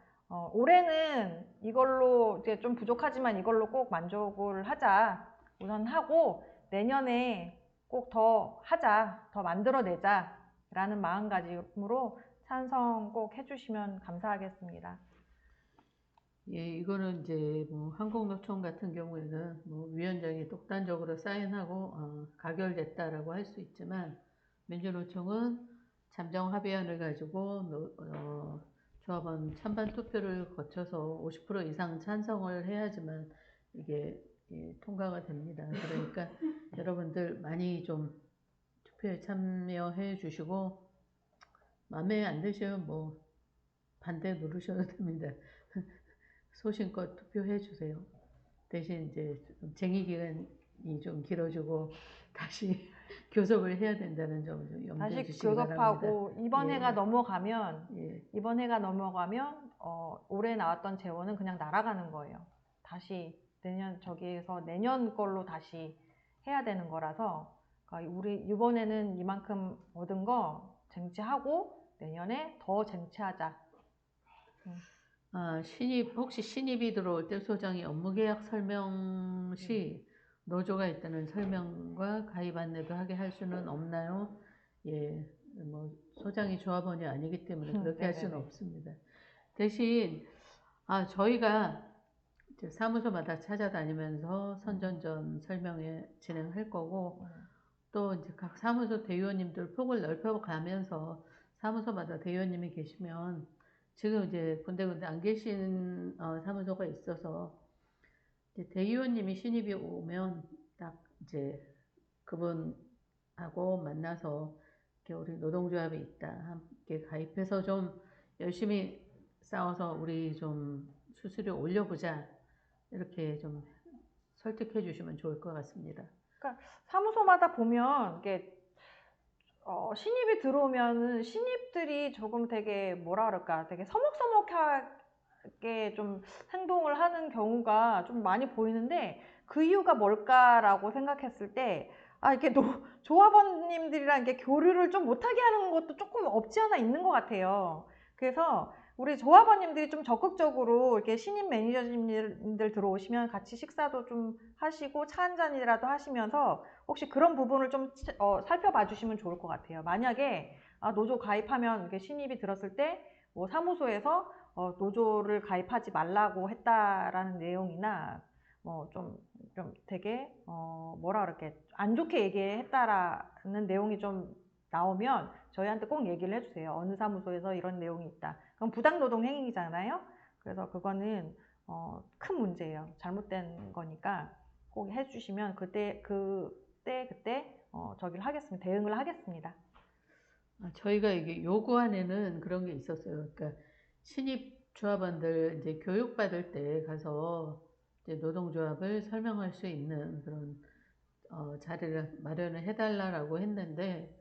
Speaker 1: 올해는 이걸로 이제 좀 부족하지만 이걸로 꼭 만족을 하자 우선 하고 내년에 꼭 더 하자, 더 만들어내자 라는 마음가짐으로 찬성 꼭 해주시면 감사하겠습니다.
Speaker 2: 예, 이거는 이제 뭐 한국노총 같은 경우에는 뭐 위원장이 독단적으로 사인하고 가결됐다라고 할 수 있지만 민주노총은 잠정 합의안을 가지고 조합원 찬반 투표를 거쳐서 50% 이상 찬성을 해야지만 이게 통과가 됩니다. 그러니까 여러분들 많이 좀 투표에 참여해 주시고 마음에 안 드시면 뭐 반대 누르셔도 됩니다. 소신껏 투표해 주세요. 대신 이제 쟁의 기간이 좀 길어지고 다시 교섭을 해야 된다는 점 좀 염두해
Speaker 1: 다시
Speaker 2: 주시기 바랍니다.
Speaker 1: 교섭하고 이번 해가 넘어가면 올해 나왔던 재원은 그냥 날아가는 거예요. 다시 저기에서 내년 걸로 다시 해야 되는 거라서 그러니까 우리 이번에는 이만큼 얻은 거 쟁취하고 내년에 더 쟁취하자.
Speaker 2: 혹시 신입이 들어올 때 소장이 업무계약 설명 시 노조가 있다는 설명과 가입 안내도 하게 할 수는 없나요? 예, 뭐 소장이 조합원이 아니기 때문에 그렇게 할 수는 없습니다. 대신 저희가 이제 사무소마다 찾아다니면서 선전전 설명회 진행할 거고 또 이제 각 사무소 대의원님들 폭을 넓혀가면서 사무소마다 대의원님이 계시면 지금 이제 군데군데 안 계신 사무소가 있어서 이제 대의원님이 신입이 오면 딱 이제 그분하고 만나서 이렇게 우리 노동조합이 있다 함께 가입해서 좀 열심히 싸워서 우리 좀 수수료 올려보자 이렇게 좀 설득해 주시면 좋을 것 같습니다.
Speaker 1: 그러니까 사무소마다 보면 이게 신입이 들어오면은 신입들이 조금 되게 뭐라 그럴까 되게 서먹서먹하게 좀 행동을 하는 경우가 좀 많이 보이는데 그 이유가 뭘까라고 생각했을 때 이렇게 조합원님들이랑 이렇게 교류를 좀 못하게 하는 것도 조금 없지 않아 있는 것 같아요. 그래서 우리 조합원님들이 좀 적극적으로 이렇게 신입 매니저님들 들어오시면 같이 식사도 좀 하시고 차 한 잔이라도 하시면서 혹시 그런 부분을 좀 살펴봐 주시면 좋을 것 같아요. 만약에 노조 가입하면 이렇게 신입이 들었을 때 뭐 사무소에서 노조를 가입하지 말라고 했다라는 내용이나 뭐 좀 되게 뭐라 그럴게 안 좋게 얘기했다라는 내용이 좀 나오면 저희한테 꼭 얘기를 해주세요. 어느 사무소에서 이런 내용이 있다. 그럼 부당노동 행위잖아요. 그래서 그거는 큰 문제예요. 잘못된 거니까 꼭 해주시면 그때 저기를 하겠습니다. 대응을 하겠습니다.
Speaker 2: 저희가 이게 요구안에는 그런 게 있었어요. 그러니까 신입 조합원들 이제 교육받을 때 가서 이제 노동조합을 설명할 수 있는 그런 자리를 마련을 해달라고 했는데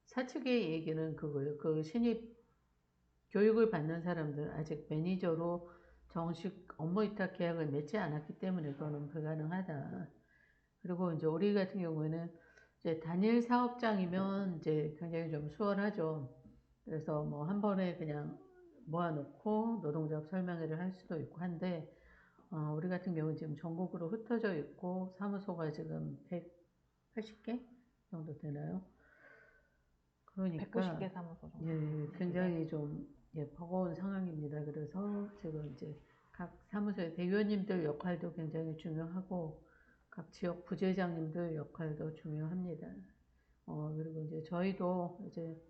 Speaker 2: 사측의 얘기는 그거예요. 그 신입 교육을 받는 사람들 아직 매니저로 정식 업무 위탁 계약을 맺지 않았기 때문에 그거는 불가능하다. 그리고 이제 우리 같은 경우에는 이제 단일 사업장이면 이제 굉장히 좀 수월하죠. 그래서 뭐 한 번에 그냥 모아놓고 노동조합 설명회를 할 수도 있고 한데 우리 같은 경우는 지금 전국으로 흩어져 있고 사무소가 지금 180개 정도 되나요? 그러니까
Speaker 1: 190개 사무소 정도.
Speaker 2: 예, 굉장히 좀 버거운 상황입니다. 그래서 지금 이제 각 사무소의 대의원님들 역할도 굉장히 중요하고 각 지역 부재장님들 역할도 중요합니다. 그리고 이제 저희도 이제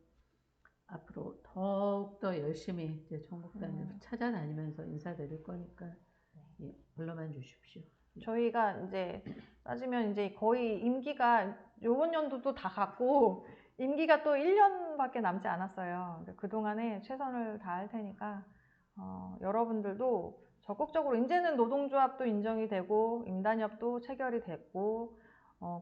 Speaker 2: 앞으로 더욱더 열심히 이제 전국 단위로 찾아다니면서 인사드릴 거니까 불러만 주십시오.
Speaker 1: 저희가 이제 따지면 이제 거의 임기가 요번 연도도 다 갔고 임기가 또 1년밖에 남지 않았어요. 그동안에 최선을 다할 테니까 여러분들도 적극적으로 이제는 노동조합도 인정이 되고 임단협도 체결이 됐고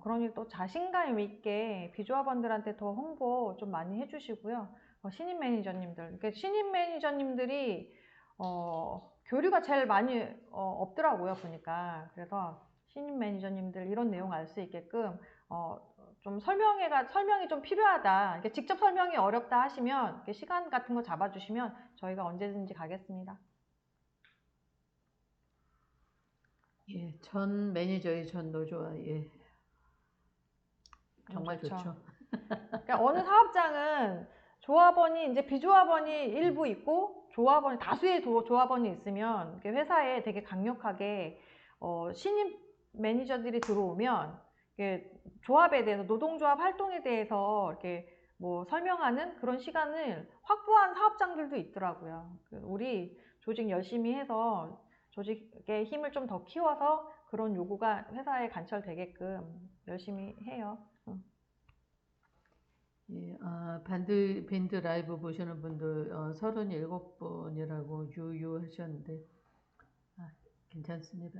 Speaker 1: 그러니 또 자신감 있게 비조합원들한테 더 홍보 좀 많이 해주시고요. 신입 매니저님들, 신입 매니저님들이 교류가 제일 많이 없더라고요, 보니까. 그래서 신입 매니저님들 이런 내용 알 수 있게끔 좀 설명이 좀 필요하다, 이렇게 직접 설명이 어렵다 하시면 이렇게 시간 같은 거 잡아주시면 저희가 언제든지 가겠습니다.
Speaker 2: 예, 전 매니저의 전 노조와 예, 정말 좋죠.
Speaker 1: 그러니까 어느 사업장은 조합원이 이제 비조합원이 일부 있고 조합원이 다수의 조합원이 있으면 이렇게 회사에 되게 강력하게 신입 매니저들이 들어오면 이렇게 조합에 대해서 노동조합 활동에 대해서 이렇게 뭐 설명하는 그런 시간을 확보한 사업장들도 있더라고요. 우리 조직 열심히 해서 조직의 힘을 좀 더 키워서 그런 요구가 회사에 관철되게끔 열심히 해요.
Speaker 2: 예, 밴드 라이브 보시는 분들 37분이라고 유유하셨는데 괜찮습니다.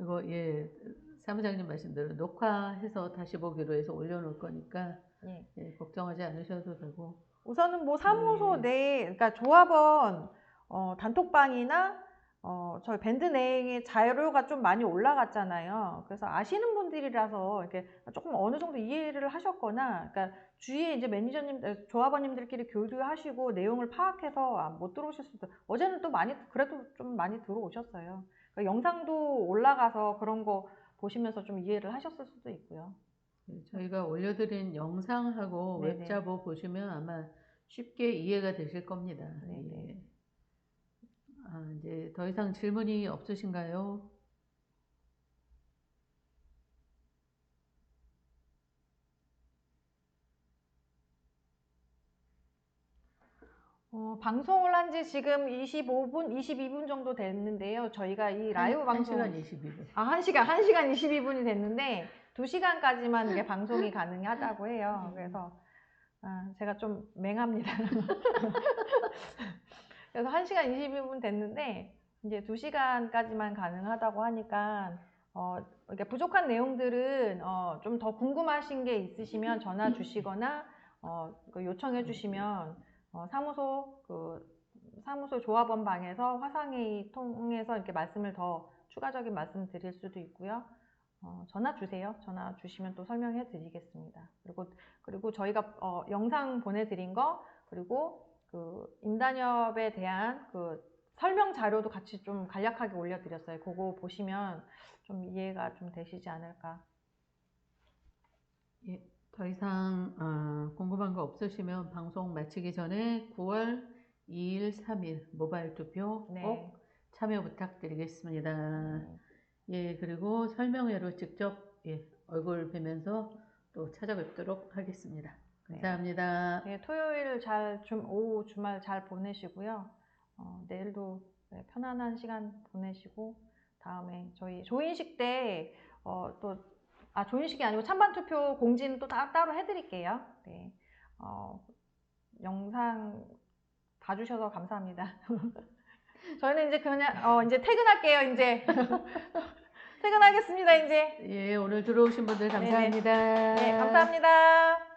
Speaker 2: 이거 예, 사무장님 말씀대로 녹화해서 다시 보기로 해서 올려놓을 거니까 예, 걱정하지 않으셔도 되고
Speaker 1: 우선은 뭐 사무소 내에 그러니까 조합원 단톡방이나 저희 밴드 내에 자료가 좀 많이 올라갔잖아요. 그래서 아시는 분들이라서 이렇게 조금 어느 정도 이해를 하셨거나, 그러니까 주위에 이제 조합원님들끼리 교류하시고 내용을 파악해서 못 들어오실 수도, 어제는 또 그래도 좀 많이 들어오셨어요. 그러니까 영상도 올라가서 그런 거 보시면서 좀 이해를 하셨을 수도 있고요.
Speaker 2: 저희가 올려드린 영상하고
Speaker 1: 네네.
Speaker 2: 웹자보 보시면 아마 쉽게 이해가 되실 겁니다. 예. 이제 더 이상 질문이 없으신가요?
Speaker 1: 방송을 한 지 지금 25분, 22분 정도 됐는데요. 저희가 이 라이브 방송
Speaker 2: 1시간 22분.
Speaker 1: 1시간 22분이 됐는데 2시간까지만 이게 방송이 가능하다고 해요. 그래서 제가 좀 맹합니다. 그래서 1시간 22분 됐는데 이제 2시간까지만 가능하다고 하니까 이렇게 부족한 내용들은 좀 더 궁금하신 게 있으시면 전화 주시거나 요청해 주시면 사무소 조합원 방에서 화상회의 통해서 이렇게 추가적인 말씀 드릴 수도 있고요. 전화 주세요. 전화 주시면 또 설명해 드리겠습니다. 그리고 저희가 영상 보내드린 거, 그리고 임단협에 대한 설명 자료도 같이 좀 간략하게 올려드렸어요. 그거 보시면 좀 이해가 좀 되시지 않을까.
Speaker 2: 예, 더 이상 궁금한 거 없으시면 방송 마치기 전에 9월 2일, 3일 모바일 투표 꼭 참여 부탁드리겠습니다. 예, 그리고 설명회로 직접 얼굴 뵈면서 또 찾아뵙도록 하겠습니다. 감사합니다.
Speaker 1: 네, 토요일 오후 주말 잘 보내시고요. 내일도 편안한 시간 보내시고, 다음에 저희 조인식 때 조인식이 아니고 찬반 투표 공지는 또 따로 해드릴게요. 네, 영상 봐주셔서 감사합니다. 저희는 이제 그냥 이제 퇴근할게요. 이제 퇴근하겠습니다. 이제.
Speaker 2: 예, 오늘 들어오신 분들 감사합니다.
Speaker 1: 네, 감사합니다.